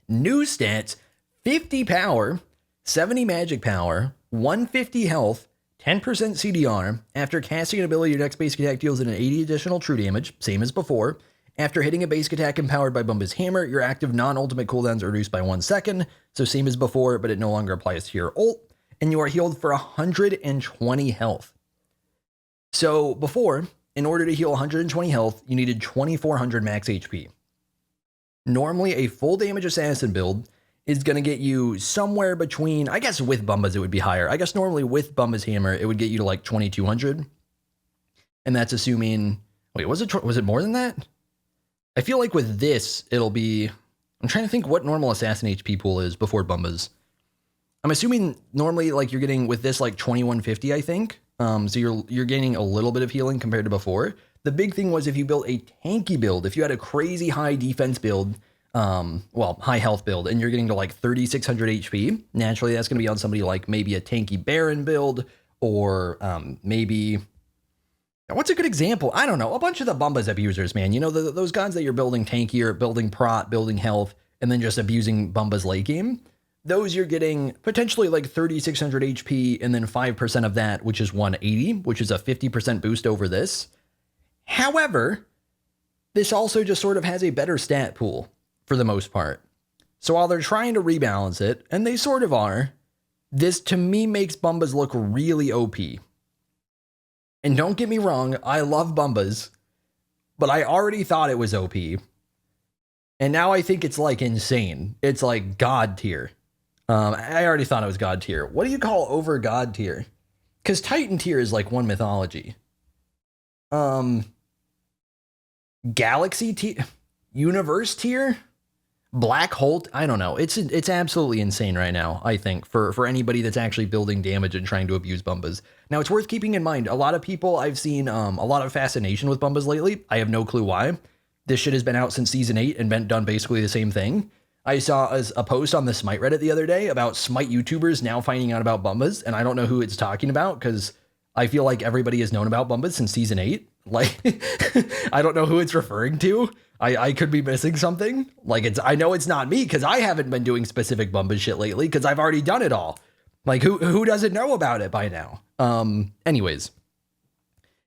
New stats: 50 power, 70 magic power, 150 health, 10% CDR. After casting an ability, your next basic attack deals an 80 additional true damage, same as before. After hitting a basic attack empowered by Bumba's hammer, your active non-ultimate cooldowns are reduced by 1 second, so same as before, but it no longer applies to your ult, and you are healed for 120 health. So before, in order to heal 120 health, you needed 2400 max HP. Normally, a full damage assassin build is going to get you somewhere between, I guess with Bumba's it would be higher. I guess normally with Bumba's hammer, it would get you to like 2200. And that's assuming, wait, was it more than that? I feel like with this, it'll be, I'm trying to think what normal assassin HP pool is before Bumba's. I'm assuming normally like you're getting with this like 2150, I think. So you're gaining a little bit of healing compared to before. The big thing was if you built a tanky build, if you had a crazy high defense build, well, high health build, and you're getting to like 3600 HP, naturally that's going to be on somebody like maybe a tanky Baron build, or maybe, what's a good example? I don't know, a bunch of the Bumba's abusers, man. You know, those guys that you're building tankier, building prot, building health, and then just abusing Bumba's late game. Those you're getting potentially like 3600 HP and then 5% of that, which is 180, which is a 50% boost over this. However, this also just sort of has a better stat pool for the most part. So while they're trying to rebalance it, and they sort of are, this to me makes Bumbas look really OP. And don't get me wrong, I love Bumbas, but I already thought it was OP. And now I think it's like insane. It's like God tier. I already thought it was God tier. What do you call over God tier? Because Titan tier is like one mythology. Galaxy tier? Universe tier? Black hole? I don't know. It's absolutely insane right now, I think, for anybody that's actually building damage and trying to abuse Bumbas. Now, it's worth keeping in mind, a lot of people, I've seen a lot of fascination with Bumbas lately. I have no clue why. This shit has been out since Season 8 and been done basically the same thing. I saw a post on the SMITE Reddit the other day about SMITE YouTubers now finding out about Bumbas, and I don't know who it's talking about because I feel like everybody has known about Bumbas since Season 8. Like, I don't know who it's referring to. I could be missing something. Like, I know it's not me because I haven't been doing specific Bumbas shit lately because I've already done it all. Like, who doesn't know about it by now? Anyways.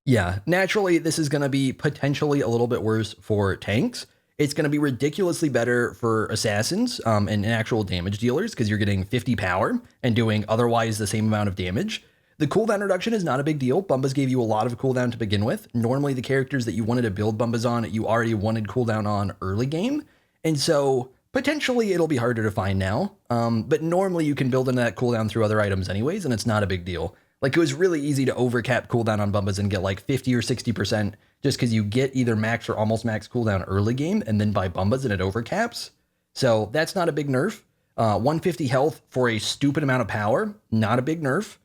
Yeah, naturally, this is going to be potentially a little bit worse for tanks. It's going to be ridiculously better for assassins and actual damage dealers because you're getting 50 power and doing otherwise the same amount of damage. The cooldown reduction is not a big deal. Bumbas gave you a lot of cooldown to begin with. Normally, the characters that you wanted to build Bumbas on, you already wanted cooldown on early game. And so potentially it'll be harder to find now. But normally you can build in that cooldown through other items anyways, and it's not a big deal. Like, it was really easy to overcap cooldown on Bumbas and get like 50 or 60% just because you get either max or almost max cooldown early game and then buy Bumbas and it overcaps. So that's not a big nerf. 150 health for a stupid amount of power, not a big nerf.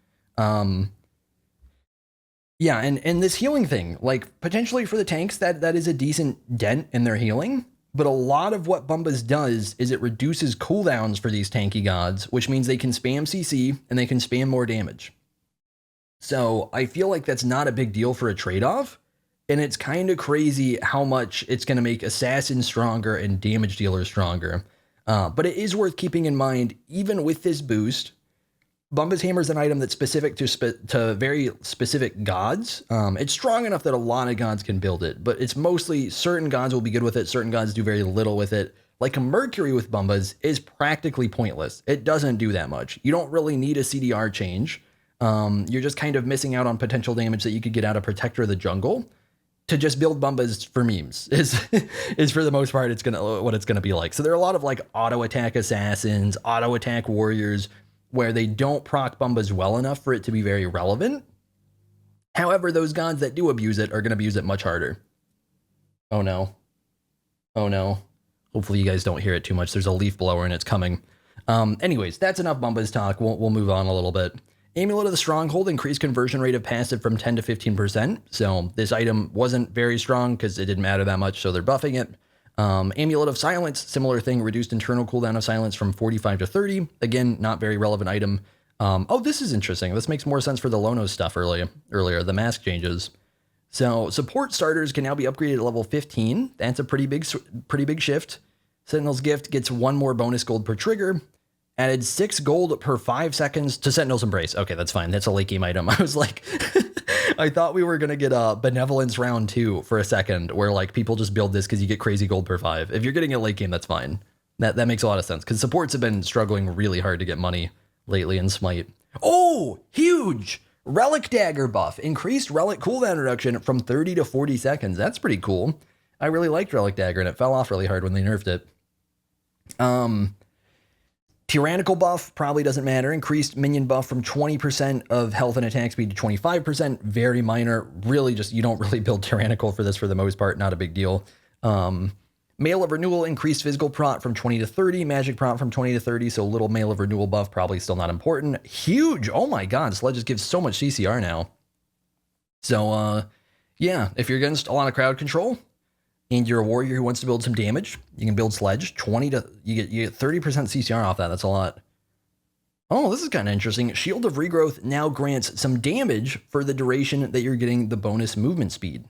Yeah, and this healing thing, like potentially for the tanks, that is a decent dent in their healing. But a lot of what Bumbas does is it reduces cooldowns for these tanky gods, which means they can spam CC and they can spam more damage. So I feel like that's not a big deal for a trade-off, and it's kind of crazy how much it's going to make assassins stronger and damage dealers stronger. But it is worth keeping in mind, even with this boost, Bumba's Hammer is an item that's specific to very specific gods. It's strong enough that a lot of gods can build it, but it's mostly certain gods will be good with it, certain gods do very little with it. Like a Mercury with Bumbas is practically pointless. It doesn't do that much. You don't really need a CDR change. You're just kind of missing out on potential damage that you could get out of Protector of the Jungle. To just build Bumbas for memes is for the most part what it's gonna be like. So there are a lot of like auto attack assassins, auto attack warriors, where they don't proc Bumbas well enough for it to be very relevant. However, those gods that do abuse it are gonna abuse it much harder. Oh no. Oh no. Hopefully you guys don't hear it too much. There's a leaf blower and it's coming. Anyways, that's enough Bumbas talk. We'll move on a little bit. Amulet of the Stronghold increased conversion rate of passive from 10 to 15%. So this item wasn't very strong because it didn't matter that much, so they're buffing it. Amulet of Silence, similar thing, reduced internal cooldown of silence from 45 to 30. Again, not very relevant item. Oh, this is interesting. This makes more sense for the Lonos stuff earlier, the mask changes. So support starters can now be upgraded at level 15. That's a pretty big shift. Sentinel's Gift gets 1 more bonus gold per trigger. Added 6 gold per 5 seconds to Sentinel's Embrace. Okay, that's fine. That's a late game item. I was like, I thought we were going to get a Benevolence round 2 for a second, where like people just build this because you get crazy gold per 5. If you're getting a late game, that's fine. That makes a lot of sense because supports have been struggling really hard to get money lately in Smite. Oh, huge! Relic Dagger buff. Increased Relic cooldown reduction from 30 to 40 seconds. That's pretty cool. I really liked Relic Dagger and it fell off really hard when they nerfed it. Tyrannical buff probably doesn't matter. Increased minion buff from 20% of health and attack speed to 25%. Very minor. Really just, you don't really build Tyrannical for this for the most part. Not a big deal. Mail of Renewal increased physical prot from 20 to 30, magic prot from 20 to 30, so little Mail of Renewal buff, probably still not important. Huge! Oh my god, Sledges gives so much CCR now. So, yeah, if you're against a lot of crowd control, and you're a warrior who wants to build some damage, you can build Sledge. You get 30% CCR off that, that's a lot. Oh, this is kind of interesting. Shield of Regrowth now grants some damage for the duration that you're getting the bonus movement speed.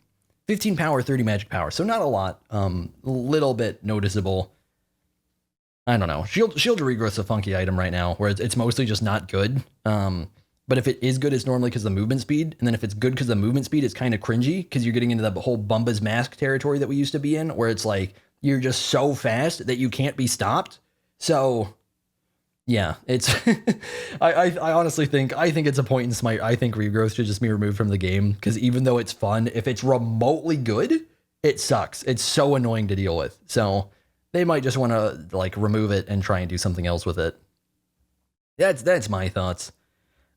15 power, 30 magic power. So not a lot. A little bit noticeable. I don't know. Shield of Regrowth is a funky item right now, where it's mostly just not good. But if it is good, it's normally because of the movement speed. And then if it's good because of the movement speed, it's kind of cringy because you're getting into the whole Bumba's Mask territory that we used to be in, where it's like, you're just so fast that you can't be stopped. So... yeah, it's, I honestly think it's a point in Smite. I think regrowth should just be removed from the game, because even though it's fun, if it's remotely good, it sucks. It's so annoying to deal with. So they might just want to like remove it and try and do something else with it. That's my thoughts.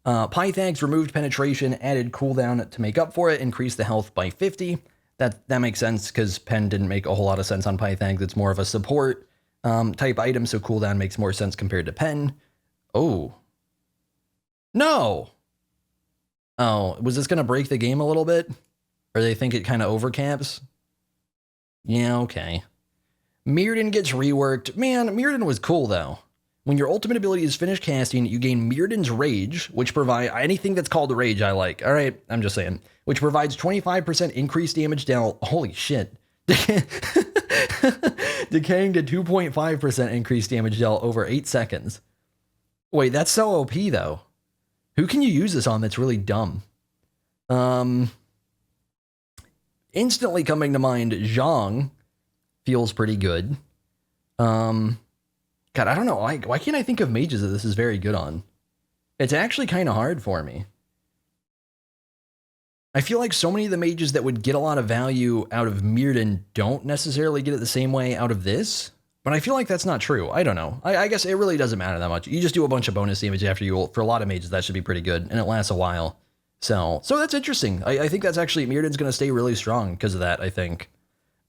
Pythags removed penetration, added cooldown to make up for it, increased the health by 50. That makes sense, because Pen didn't make a whole lot of sense on Pythags. It's more of a support type item, so cooldown makes more sense compared to Pen. Oh. No! Oh, was this going to break the game a little bit? Or they think it kind of overcaps? Yeah, okay. Mirrodin gets reworked. Man, Mirrodin was cool, though. When your ultimate ability is finished casting, you gain Mirrodin's Rage, which provide anything that's called Rage I like. All right, I'm just saying. Which provides 25% increased damage dealt. Holy shit. Decaying to 2.5% increased damage dealt over 8 seconds. Wait, that's so OP, though. Who can you use this on that's really dumb? Instantly coming to mind, Zhang feels pretty good. God, I don't know. Why can't I think of mages that this is very good on? It's actually kind of hard for me. I feel like so many of the mages that would get a lot of value out of Mirrodin don't necessarily get it the same way out of this, but I feel like that's not true. I don't know. I guess it really doesn't matter that much. You just do a bunch of bonus damage after you ult. For a lot of mages, that should be pretty good, and it lasts a while. So that's interesting. I think that's actually, Mirrodin's going to stay really strong because of that, I think.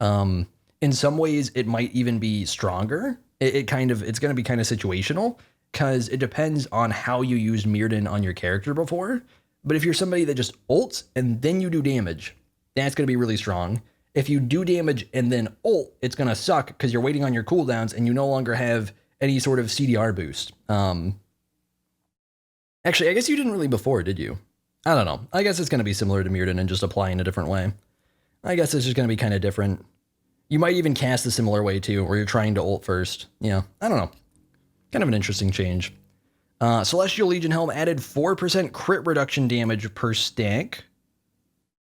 In some ways, it might even be stronger. It's going to be kind of situational, because it depends on how you used Mirrodin on your character before. But if you're somebody that just ults and then you do damage, that's going to be really strong. If you do damage and then ult, it's going to suck because you're waiting on your cooldowns and you no longer have any sort of CDR boost. Actually, I guess you didn't really before, did you? I don't know. I guess it's going to be similar to Mirrodin and just apply in a different way. I guess it's just going to be kind of different. You might even cast a similar way too, where you're trying to ult first. Yeah, I don't know. Kind of an interesting change. Celestial Legion Helm added 4% crit reduction damage per stack.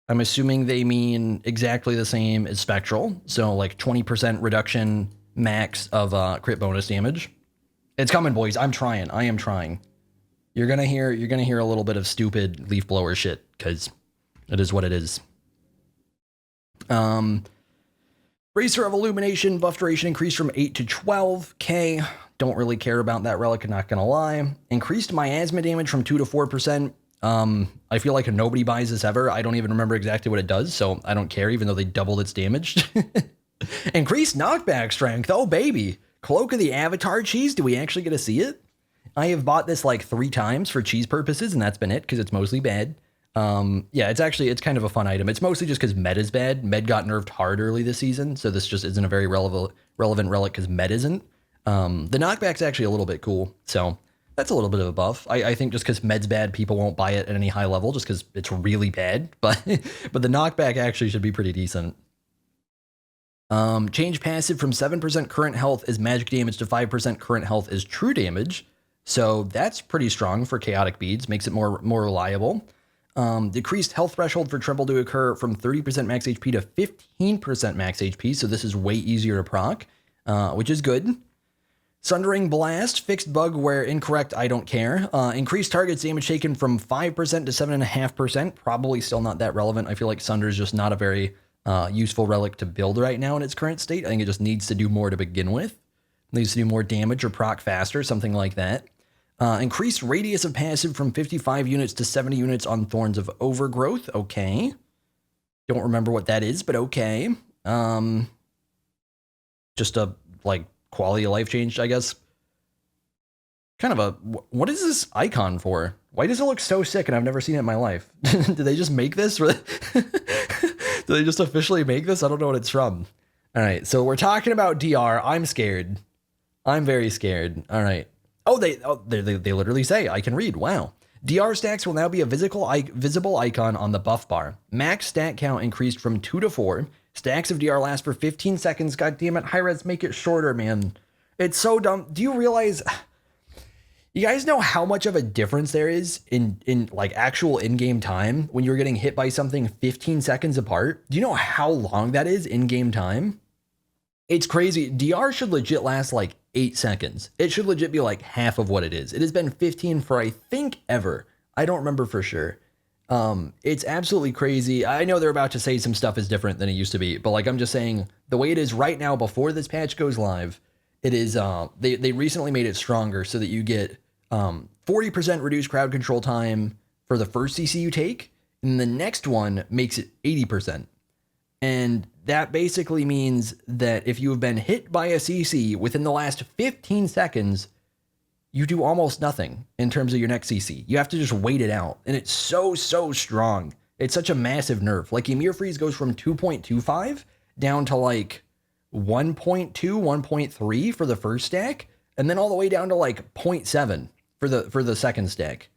I'm assuming they mean exactly the same as Spectral. So like 20% reduction max of crit bonus damage. It's coming, boys. I'm trying. I am trying. You're gonna hear a little bit of stupid leaf blower shit, because it is what it is. Bracer of Illumination buff duration increased from 8 to 12k. Don't really care about that relic, not gonna lie. Increased miasma damage from 2 to 4%. I feel like nobody buys this ever. I don't even remember exactly what it does, so I don't care, even though they doubled its damage. Increased knockback strength. Oh, baby. Cloak of the Avatar cheese. Do we actually get to see it? I have bought this like 3 times for cheese purposes, and that's been it, because it's mostly bad. Yeah, it's kind of a fun item. It's mostly just because Med is bad. Med got nerfed hard early this season, so this just isn't a very relevant relic because Med isn't. The knockback's actually a little bit cool, so that's a little bit of a buff. I think just because Med's bad, people won't buy it at any high level just because it's really bad, but the knockback actually should be pretty decent. Change passive from 7% current health as magic damage to 5% current health as true damage, so that's pretty strong for chaotic beads, makes it more reliable. Decreased health threshold for Tremble to occur from 30% max HP to 15% max HP, so this is way easier to proc, which is good. Sundering Blast, fixed bug where incorrect, I don't care. Increased target's damage taken from 5% to 7.5%, probably still not that relevant. I feel like Sunder is just not a very useful relic to build right now in its current state. I think it just needs to do more to begin with. It needs to do more damage or proc faster, something like that. Increased radius of passive from 55 units to 70 units on Thorns of Overgrowth. Okay. Don't remember what that is, but okay. just a like quality of life change, I guess. Kind of a, what is this icon for? Why does it look so sick and I've never seen it in my life? Did they just make this? Did they just officially make this? I don't know what it's from. All right, so we're talking about DR. I'm scared. I'm very scared. All right. Oh, they literally say, I can read. Wow. DR stacks will now be a visible icon on the buff bar. Max stack count increased from 2 to 4. Stacks of DR last for 15 seconds. God damn it, Hi-Rez, make it shorter, man. It's so dumb. Do you realize... You guys know how much of a difference there is in like actual in-game time when you're getting hit by something 15 seconds apart? Do you know how long that is in-game time? It's crazy. DR should legit last like 8 seconds. It should legit be like half of what it is. It has been 15 for I think ever. I don't remember for sure. It's absolutely crazy. I know they're about to say some stuff is different than it used to be, but like I'm just saying the way it is right now before this patch goes live, it is, they recently made it stronger so that you get 40% reduced crowd control time for the first CC you take, and the next one makes it 80%. And that basically means that if you have been hit by a CC within the last 15 seconds, you do almost nothing in terms of your next CC. You have to just wait it out, and it's so strong. It's such a massive nerf. Like, Emir Freeze goes from 2.25 down to like 1.2, 1.3 for the first stack, and then all the way down to like 0.7 for the second stack.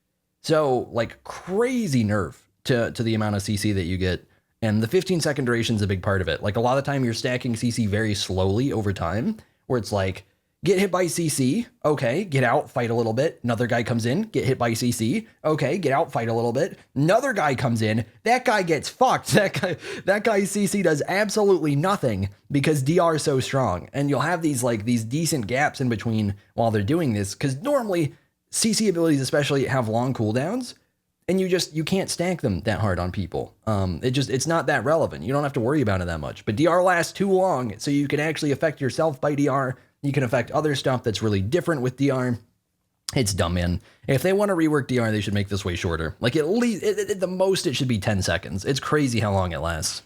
So like crazy nerf to the amount of CC that you get. And the 15-second duration is a big part of it. Like a lot of the time you're stacking CC very slowly over time, where it's like, get hit by CC, okay, get out, fight a little bit. Another guy comes in, get hit by CC, okay, get out, fight a little bit. Another guy comes in, that guy gets fucked. That guy's CC does absolutely nothing because DR is so strong. And you'll have these decent gaps in between while they're doing this, because normally CC abilities especially have long cooldowns, and you can't stack them that hard on people. It's not that relevant. You don't have to worry about it that much. But DR lasts too long, so you can actually affect yourself by DR. You can affect other stuff that's really different with DR. It's dumb, man. If they want to rework DR, they should make this way shorter. Like at least, at the most, it should be 10 seconds. It's crazy how long it lasts.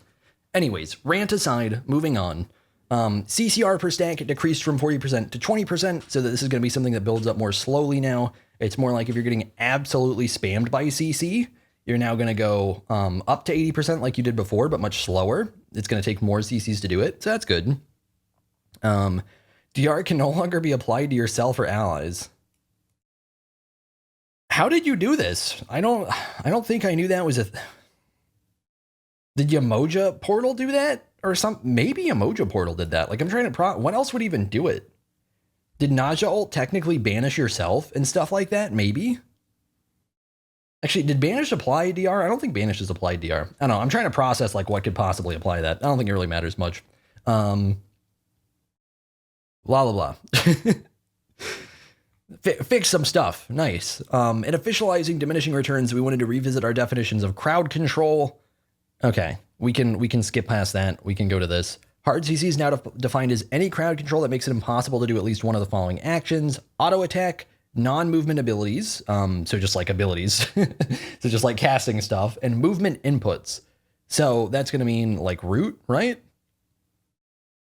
Anyways, rant aside, moving on. CCR per stack decreased from 40% to 20%, so that this is going to be something that builds up more slowly now. It's more like if you're getting absolutely spammed by CC, you're now going to go up to 80% like you did before, but much slower. It's going to take more CCs to do it, so that's good. DR can no longer be applied to yourself or allies. How did you do this? I don't think I knew that was a... Did Yamoja Portal do that? Or maybe Yamoja Portal did that. Like, I'm trying to what else would even do it? Did Naja ult technically banish yourself and stuff like that? Maybe? Actually, did banish apply DR? I don't think banish is applied DR. I don't know. I'm trying to process like what could possibly apply that. I don't think it really matters much. Blah, blah, blah. Fix some stuff. Nice. In officializing diminishing returns, we wanted to revisit our definitions of crowd control. Okay, we can skip past that. We can go to this. Hard CC is now defined as any crowd control that makes it impossible to do at least one of the following actions: auto attack, non-movement abilities, so just like abilities, so just like casting stuff, and movement inputs. So that's going to mean like root, right?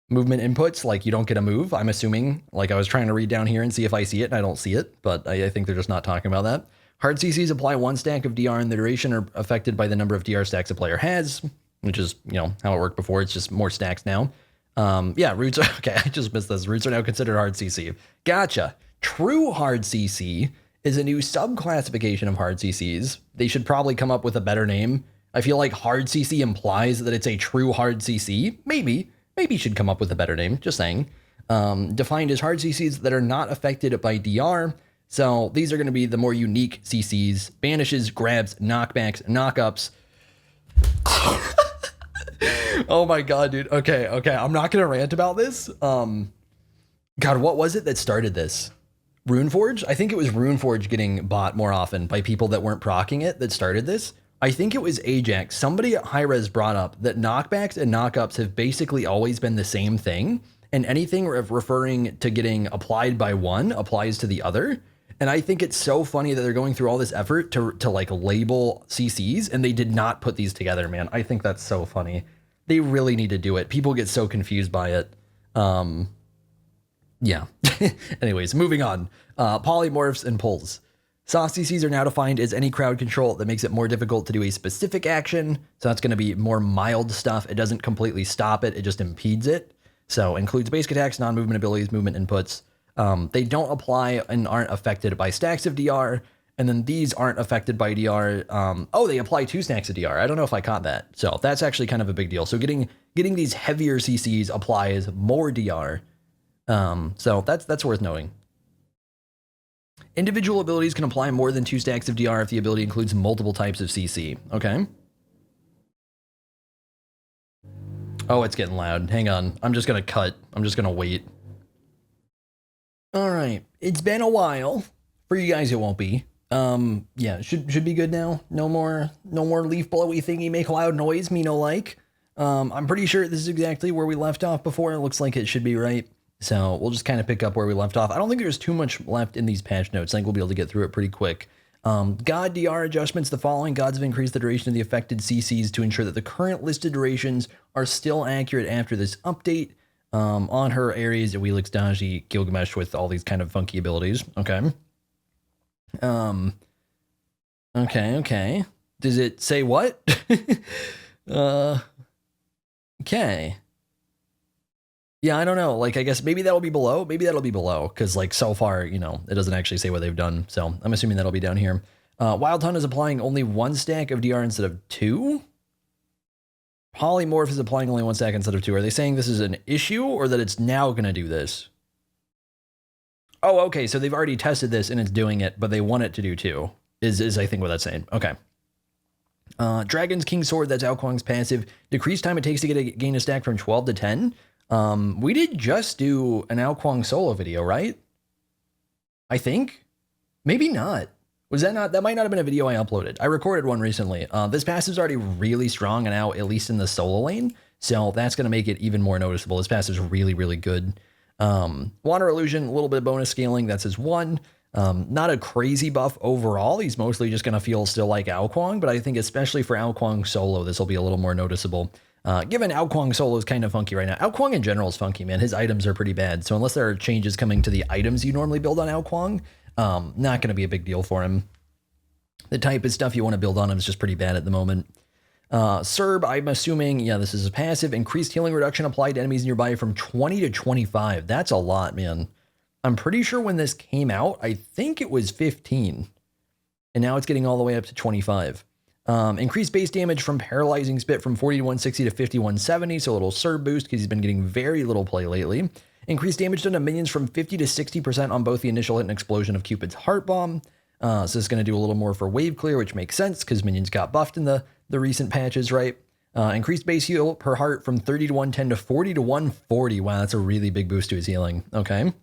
Movement inputs, like you don't get a move, I'm assuming. Like I was trying to read down here and see if I see it, and I don't see it, but I think they're just not talking about that. Hard CCs apply one stack of DR, and the duration are affected by the number of DR stacks a player has, which is, you know, how it worked before. It's just more stacks now. Yeah, roots are, okay, I just missed this. Roots are now considered hard CC. Gotcha. True hard CC is a new subclassification of hard CCs. They should probably come up with a better name. I feel like hard CC implies that it's a true hard CC. Maybe should come up with a better name, just saying. Defined as hard CCs that are not affected by DR. So these are going to be the more unique CCs: banishes, grabs, knockbacks, knockups. Oh my god, dude. Okay. I'm not going to rant about this. God, what was it that started this? Runeforge? I think it was Runeforge getting bought more often by people that weren't proccing it that started this. I think it was Ajax. Somebody at Hi-Rez brought up that knockbacks and knockups have basically always been the same thing, and anything referring to getting applied by one applies to the other. And I think it's so funny that they're going through all this effort to like label CCs, and they did not put these together, man. I think that's so funny. They really need to do it. People get so confused by it. Yeah. Anyways, moving on. Polymorphs and pulls. Soft CCs are now defined as any crowd control that makes it more difficult to do a specific action. So that's going to be more mild stuff. It doesn't completely stop it. It just impedes it. So includes basic attacks, non-movement abilities, movement inputs. They don't apply and aren't affected by stacks of DR. And then these aren't affected by DR. Oh, they apply 2 stacks of DR. I don't know if I caught that. So that's actually kind of a big deal. So getting these heavier CCs applies more DR. So that's worth noting. Individual abilities can apply more than 2 stacks of DR if the ability includes multiple types of CC. Okay. Oh, it's getting loud. Hang on. I'm just going to cut. I'm just going to wait. All right. It's been a while. For you guys, it won't be. Yeah, should be good now. No more leaf blowy thingy make loud noise, me no like. I'm pretty sure this is exactly where we left off before. It looks like it should be right. So we'll just kind of pick up where we left off. I don't think there's too much left in these patch notes. I think we'll be able to get through it pretty quick. God DR adjustments. The following gods have increased the duration of the affected CCs to ensure that the current listed durations are still accurate after this update. On her, Ares, Awilix, Daji, Gilgamesh with all these kind of funky abilities. Okay. Okay. Does it say what? Okay. Yeah, I don't know. Like, I guess maybe that'll be below. Maybe that'll be below. Because, like, so far, you know, it doesn't actually say what they've done. So I'm assuming that'll be down here. Wild Hunt is applying only 1 stack of DR instead of 2. Polymorph is applying only 1 stack instead of 2. Are they saying this is an issue or that it's now going to do this? Oh, okay. So they've already tested this and it's doing it, but they want it to do 2. Is I think what that's saying. Okay. Dragon's King Sword, that's Ao Kuang's passive. Decreased time it takes to gain a stack from 12 to 10. We did just do an Ao Kuang solo video, right? I think. Maybe not. Was that not? That might not have been a video I uploaded. I recorded one recently. This passive's already really strong and out, at least in the solo lane. So that's going to make it even more noticeable. This passive's really, really good. Water Illusion, a little bit of bonus scaling. That's his 1. Not a crazy buff overall. He's mostly just going to feel still like Ao Kuang, but I think especially for Ao Kuang solo, this will be a little more noticeable. Given Ao Kuang solo is kind of funky right now. Ao Kuang in general is funky, man. His items are pretty bad. So unless there are changes coming to the items you normally build on Ao Kuang, not going to be a big deal for him. The type of stuff you want to build on him is just pretty bad at the moment. Serb, I'm assuming, yeah, this is a passive. Increased healing reduction applied to enemies nearby from 20 to 25. That's a lot, man. I'm pretty sure when this came out, I think it was 15. And now it's getting all the way up to 25. Increased base damage from Paralyzing Spit from 40 to 160 to 50 170. So a little Serb boost because he's been getting very little play lately. Increased damage done to minions from 50 to 60% on both the initial hit and explosion of Cupid's Heart Bomb. So this is going to do a little more for wave clear, which makes sense because minions got buffed in the recent patches, right? Increased base heal per heart from 30 to 110 to 40 to 140. Wow, that's a really big boost to his healing. Okay.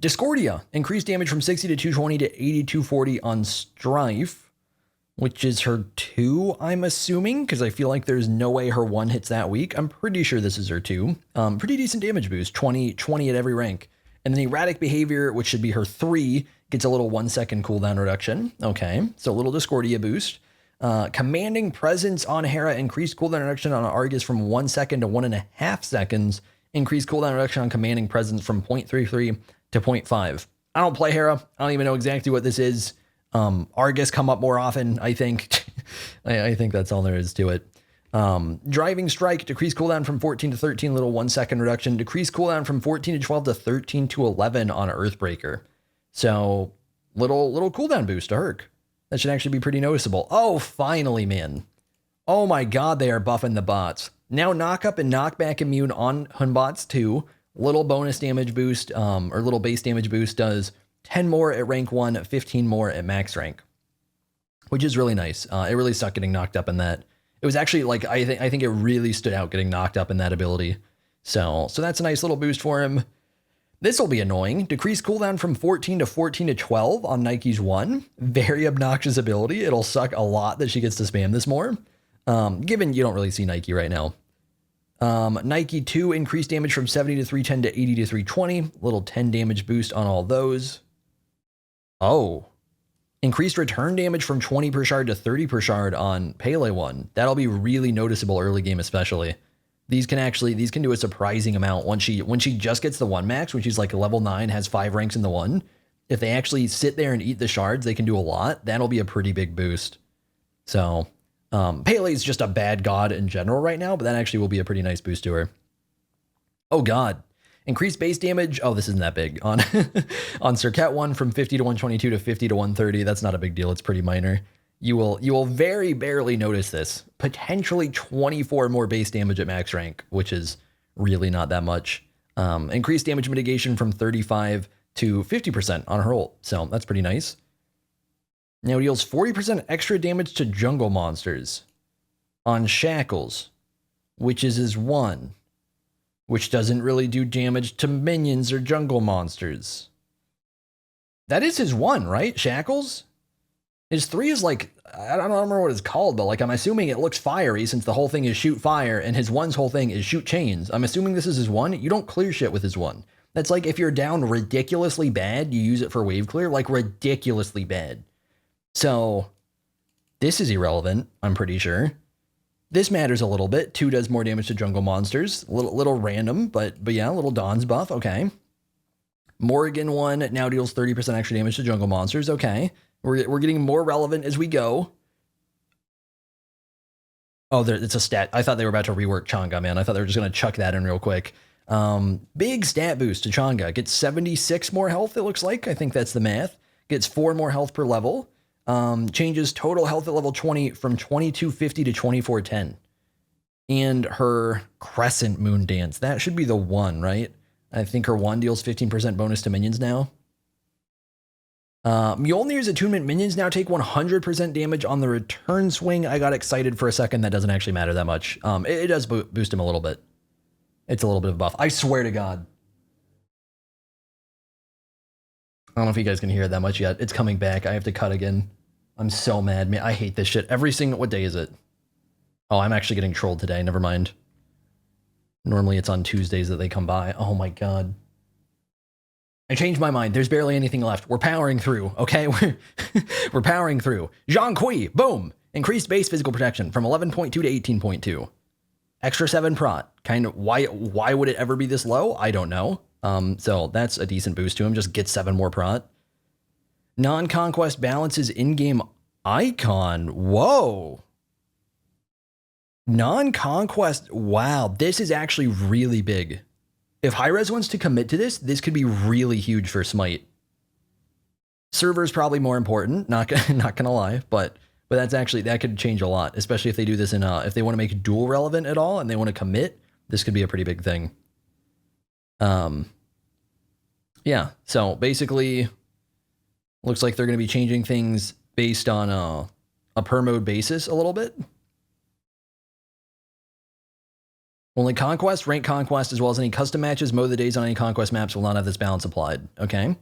Discordia, increased damage from 60 to 220 to 80 240 on Strife, which is her 2, I'm assuming, because I feel like there's no way her 1 hits that weak. I'm pretty sure this is her 2. Pretty decent damage boost, 20 at every rank. And then Erratic Behavior, which should be her 3, gets a little 1 second cooldown reduction. Okay, so a little Discordia boost. Commanding Presence on Hera, increased cooldown reduction on Argus from 1 second to 1.5 seconds. Increased cooldown reduction on Commanding Presence from 0.33 to 0.5. I don't play Hera. I don't even know exactly what this is. Argus come up more often, I think. I think that's all there is to it. Driving Strike, decreased cooldown from 14 to 13, little 1 second reduction. Decreased cooldown from 14 to 12 to 13 to 11 on Earthbreaker. So little cooldown boost to Herc. That should actually be pretty noticeable. Oh, finally, man. Oh my god, they are buffing the bots. Now knock up and knockback immune on Hunbots too. Little bonus damage boost, or little base damage boost does 10 more at rank 1, 15 more at max rank, which is really nice. It really sucked getting knocked up in that. It was actually like, I think it really stood out getting knocked up in that ability. So that's a nice little boost for him. This will be annoying. Decreased cooldown from 14 to 12 on Nike's 1. Very obnoxious ability. It'll suck a lot that she gets to spam this more. Given you don't really see Nike right now. Nike 2, increased damage from 70 to 310 to 80 to 320. Little 10 damage boost on all those. Oh. Increased return damage from 20 per shard to 30 per shard on Pele 1. That'll be really noticeable early game especially. These can do a surprising amount when she just gets the 1 max, when she's like level 9, has 5 ranks in the 1. If they actually sit there and eat the shards, they can do a lot. That'll be a pretty big boost. So, Pele's just a bad god in general right now, but that actually will be a pretty nice boost to her. Oh god. Increased base damage. Oh, this isn't that big. On on Circuit 1 from 50 to 122 to 50 to 130. That's not a big deal. It's pretty minor. You will very barely notice this. Potentially 24 more base damage at max rank, which is really not that much. Increased damage mitigation from 35 to 50% on her ult. So that's pretty nice. Now it deals 40% extra damage to jungle monsters on Shackles, which is his 1, which doesn't really do damage to minions or jungle monsters. That is his 1, right? Shackles? His 3 is like, I don't remember what it's called, but like I'm assuming it looks fiery since the whole thing is shoot fire, and his 1's whole thing is shoot chains. I'm assuming this is his 1. You don't clear shit with his 1. That's like if you're down ridiculously bad, you use it for wave clear, like ridiculously bad. So this is irrelevant, I'm pretty sure. This matters a little bit. 2 does more damage to jungle monsters. Little random, but yeah, little Dawn's buff, okay. Morgan 1 now deals 30% extra damage to jungle monsters, okay. We're getting more relevant as we go. Oh, it's a stat. I thought they were about to rework Chang'e, man. I thought they were just going to chuck that in real quick. Big stat boost to Chang'e. Gets 76 more health, it looks like. I think that's the math. Gets 4 more health per level. Changes total health at level 20 from 2250 to 2410. And her Crescent Moon Dance. That should be the 1, right? I think her 1 deals 15% bonus to minions now. Mjolnir's attunement minions now take 100% damage on the return swing. I got excited for a second. That doesn't actually matter that much. It does boost him a little bit. It's a little bit of a buff. I swear to God. I don't know if you guys can hear it that much yet. It's coming back. I have to cut again. I'm so mad, man. I hate this shit. Every single... What day is it? Oh, I'm actually getting trolled today. Never mind. Normally it's on Tuesdays that they come by. Oh my God. I changed my mind. There's barely anything left. We're powering through, okay? We're powering through. Zhang Kui, boom! Increased base physical protection from 11.2 to 18.2. Extra 7 prot. Kind of, why would it ever be this low? I don't know. So that's a decent boost to him. Just get 7 more prot. Non-conquest balances in-game icon. Whoa. Non-conquest. Wow, this is actually really big. If Hi-Rez wants to commit to this, this could be really huge for Smite. Server's probably more important, not gonna lie, but that's actually, that could change a lot, especially if they do this in, if they want to make dual relevant at all and they want to commit, this could be a pretty big thing. Yeah, so basically, looks like they're going to be changing things based on a per mode basis a little bit. Only Conquest, Rank Conquest, as well as any custom matches, Mow the Days on any Conquest maps will not have this balance applied. Okay.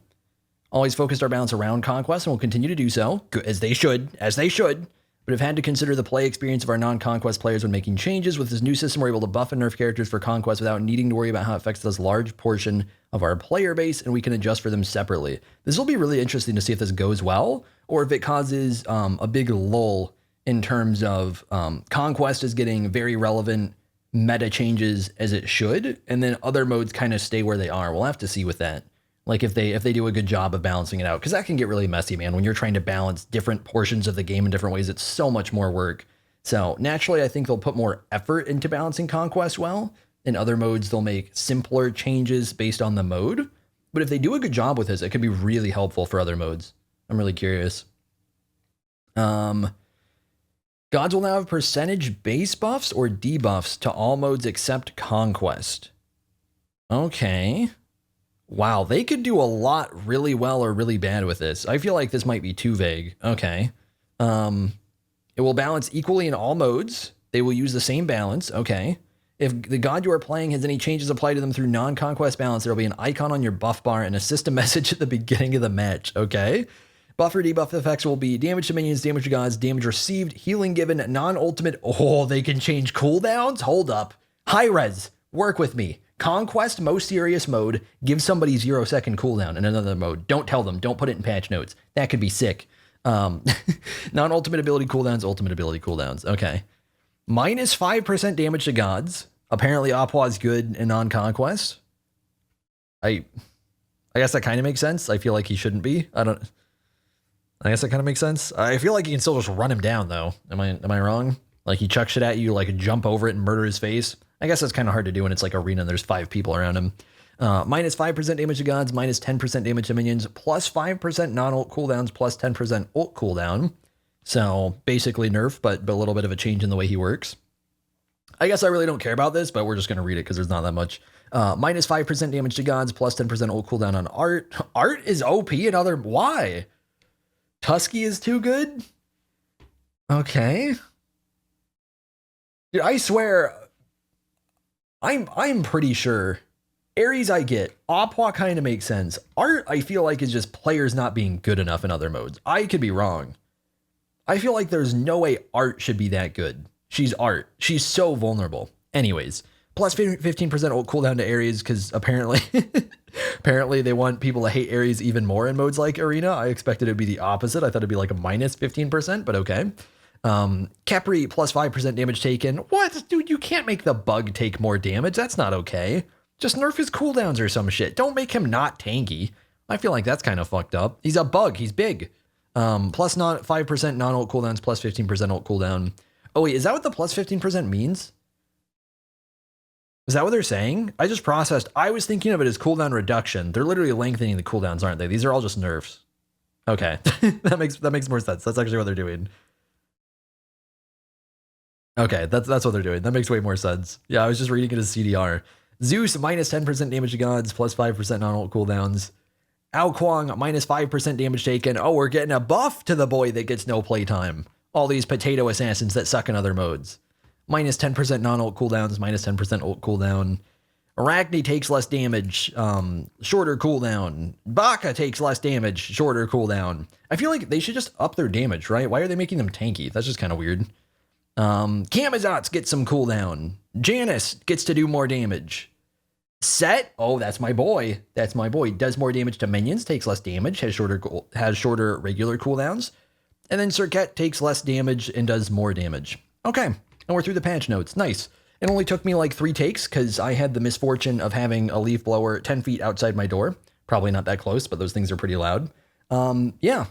Always focused our balance around Conquest and will continue to do so, as they should, but have had to consider the play experience of our non-Conquest players when making changes. With this new system, we're able to buff and nerf characters for Conquest without needing to worry about how it affects this large portion of our player base, and we can adjust for them separately. This will be really interesting to see if this goes well, or if it causes a big lull in terms of Conquest is getting very relevant meta changes as it should, and then other modes kind of stay where they are. We'll have to see with that. Like if they do a good job of balancing it out, because that can get really messy, man. When you're trying to balance different portions of the game in different ways, it's so much more work. So naturally, I think they'll put more effort into balancing Conquest well. In other modes, they'll make simpler changes based on the mode. But if they do a good job with this, it could be really helpful for other modes. I'm really curious. Gods will now have percentage base buffs or debuffs to all modes except Conquest. Okay. Wow, they could do a lot really well or really bad with this. I feel like this might be too vague. Okay. It will balance equally in all modes. They will use the same balance. Okay. If the god you are playing has any changes applied to them through non-conquest balance, there will be an icon on your buff bar and a system message at the beginning of the match. Okay. Buff or debuff effects will be damage to minions, damage to gods, damage received, healing given, non-ultimate. Oh, they can change cooldowns? Hold up. Hi-Rez, work with me. Conquest, most serious mode, give somebody 0-second cooldown in another mode. Don't tell them. Don't put it in patch notes. That could be sick. Non-ultimate ability cooldowns, ultimate ability cooldowns. Okay. Minus 5% damage to gods. Apparently Opwa is good in Non-conquest. I guess that kind of makes sense. I feel like he shouldn't be. I guess that kind of makes sense. I feel like you can still just run him down though. Am I wrong? Like he chucks shit at you, like jump over it and murder his face. I guess that's kind of hard to do when it's like arena and there's 5 people around him. Minus 5% damage to gods, minus 10% damage to minions, plus 5% non-ult cooldowns, plus 10% ult cooldown. So basically nerf, but a little bit of a change in the way he works. I guess I really don't care about this, but we're just going to read it because there's not that much. Minus 5% damage to gods, plus 10% ult cooldown on art. Art is OP and other... Why? Tusky is too good? Okay. Dude, I swear... I'm pretty sure... Ares I get. Opwa kind of makes sense. Art I feel like is just players not being good enough in other modes. I could be wrong. I feel like there's no way Art should be that good. She's Art. She's so vulnerable. Anyways, plus 15% ult cooldown to Ares because apparently apparently they want people to hate Ares even more in modes like Arena. I expected it would be the opposite. I thought it'd be like a minus 15%, but okay. Khepri plus 5% damage taken. What? Dude, you can't make the bug take more damage. That's not okay. Just nerf his cooldowns or some shit. Don't make him not tanky. I feel like that's kind of fucked up. He's a bug. He's big. Plus 5% non-ult cooldowns, plus 15% ult cooldown. Oh wait, is that what the plus 15% means? Is that what they're saying? I just processed. I was thinking of it as cooldown reduction. They're literally lengthening the cooldowns, aren't they? These are all just nerfs. Okay, that makes more sense. That's actually what they're doing. Okay, that's what they're doing. That makes way more sense. Yeah, I was just reading it as CDR. Zeus minus 10% damage to gods, plus 5% non-ult cooldowns. Ao Kuang minus 5% damage taken. Oh, we're getting a buff to the boy that gets no playtime. All these potato assassins that suck in other modes. Minus 10% non-ult cooldowns, minus 10% ult cooldown. Arachne takes less damage, shorter cooldown. Baka takes less damage, shorter cooldown. I feel like they should just up their damage, right? Why are they making them tanky? That's just kind of weird. Camazotz gets some cooldown. Janus gets to do more damage. Set, oh, that's my boy. That's my boy. Does more damage to minions, takes less damage, has shorter regular cooldowns. And then Circuit takes less damage and does more damage. Okay, and we're through the patch notes. Nice. It only took me like 3 takes because I had the misfortune of having a leaf blower 10 feet outside my door. Probably not that close, but those things are pretty loud. Yeah.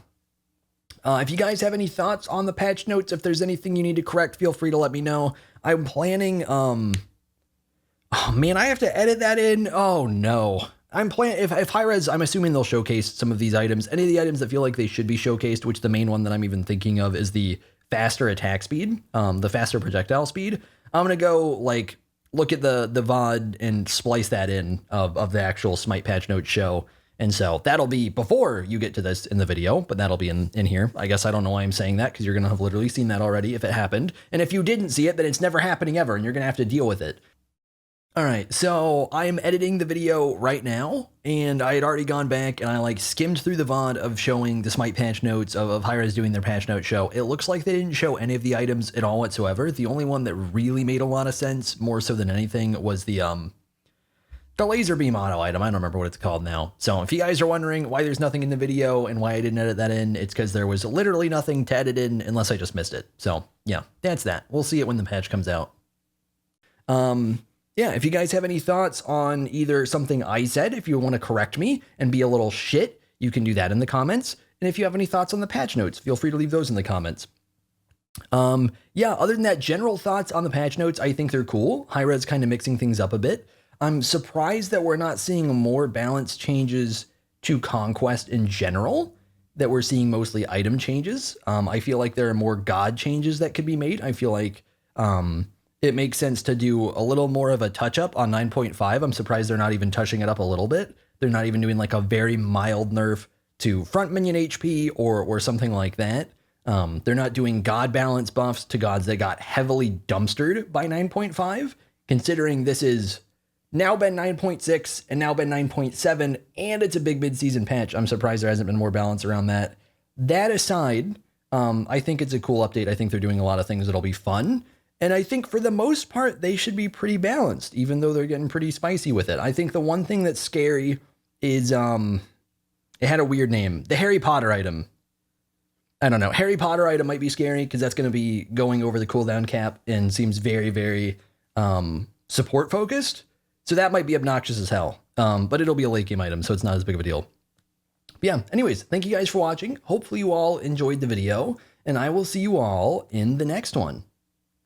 If you guys have any thoughts on the patch notes, if there's anything you need to correct, feel free to let me know. I'm planning, oh man, I have to edit that in. Oh no. I'm planning, if Hi-Rez, I'm assuming they'll showcase some of these items. Any of the items that feel like they should be showcased, which the main one that I'm even thinking of is the faster attack speed, the faster projectile speed. I'm going to go like look at the VOD and splice that in of the actual Smite patch note show. And so that'll be before you get to this in the video, but that'll be in here. I guess I don't know why I'm saying that because you're going to have literally seen that already if it happened. And if you didn't see it, then it's never happening ever and you're going to have to deal with it. All right, so I'm editing the video right now, and I had already gone back and I like skimmed through the VOD of showing the Smite patch notes of Hi-Rez doing their patch note show. It looks like they didn't show any of the items at all whatsoever. The only one that really made a lot of sense, more so than anything, was the laser beam auto item. I don't remember what it's called now. So if you guys are wondering why there's nothing in the video and why I didn't edit that in, it's because there was literally nothing to edit in unless I just missed it. So yeah, that's that. We'll see it when the patch comes out. Yeah, if you guys have any thoughts on either something I said, if you want to correct me and be a little shit, you can do that in the comments. And if you have any thoughts on the patch notes, feel free to leave those in the comments. Yeah, other than that, general thoughts on the patch notes, I think they're cool. Hi-Rez kind of mixing things up a bit. I'm surprised that we're not seeing more balance changes to Conquest in general, that we're seeing mostly item changes. I feel like there are more god changes that could be made. I feel like it makes sense to do a little more of a touch-up on 9.5. I'm surprised they're not even touching it up a little bit. They're not even doing like a very mild nerf to front minion HP or something like that. They're not doing god balance buffs to gods that got heavily dumpstered by 9.5, considering this is now been 9.6 and now been 9.7, and it's a big mid-season patch. I'm surprised there hasn't been more balance around that. That aside, I think it's a cool update. I think they're doing a lot of things that'll be fun. And I think for the most part, they should be pretty balanced, even though they're getting pretty spicy with it. I think the one thing that's scary is, it had a weird name, the Harry Potter item. I don't know. Harry Potter item might be scary because that's going to be going over the cooldown cap and seems very, very support focused. So that might be obnoxious as hell. But it'll be a late game item, so it's not as big of a deal. But yeah, anyways, thank you guys for watching. Hopefully you all enjoyed the video, and I will see you all in the next one.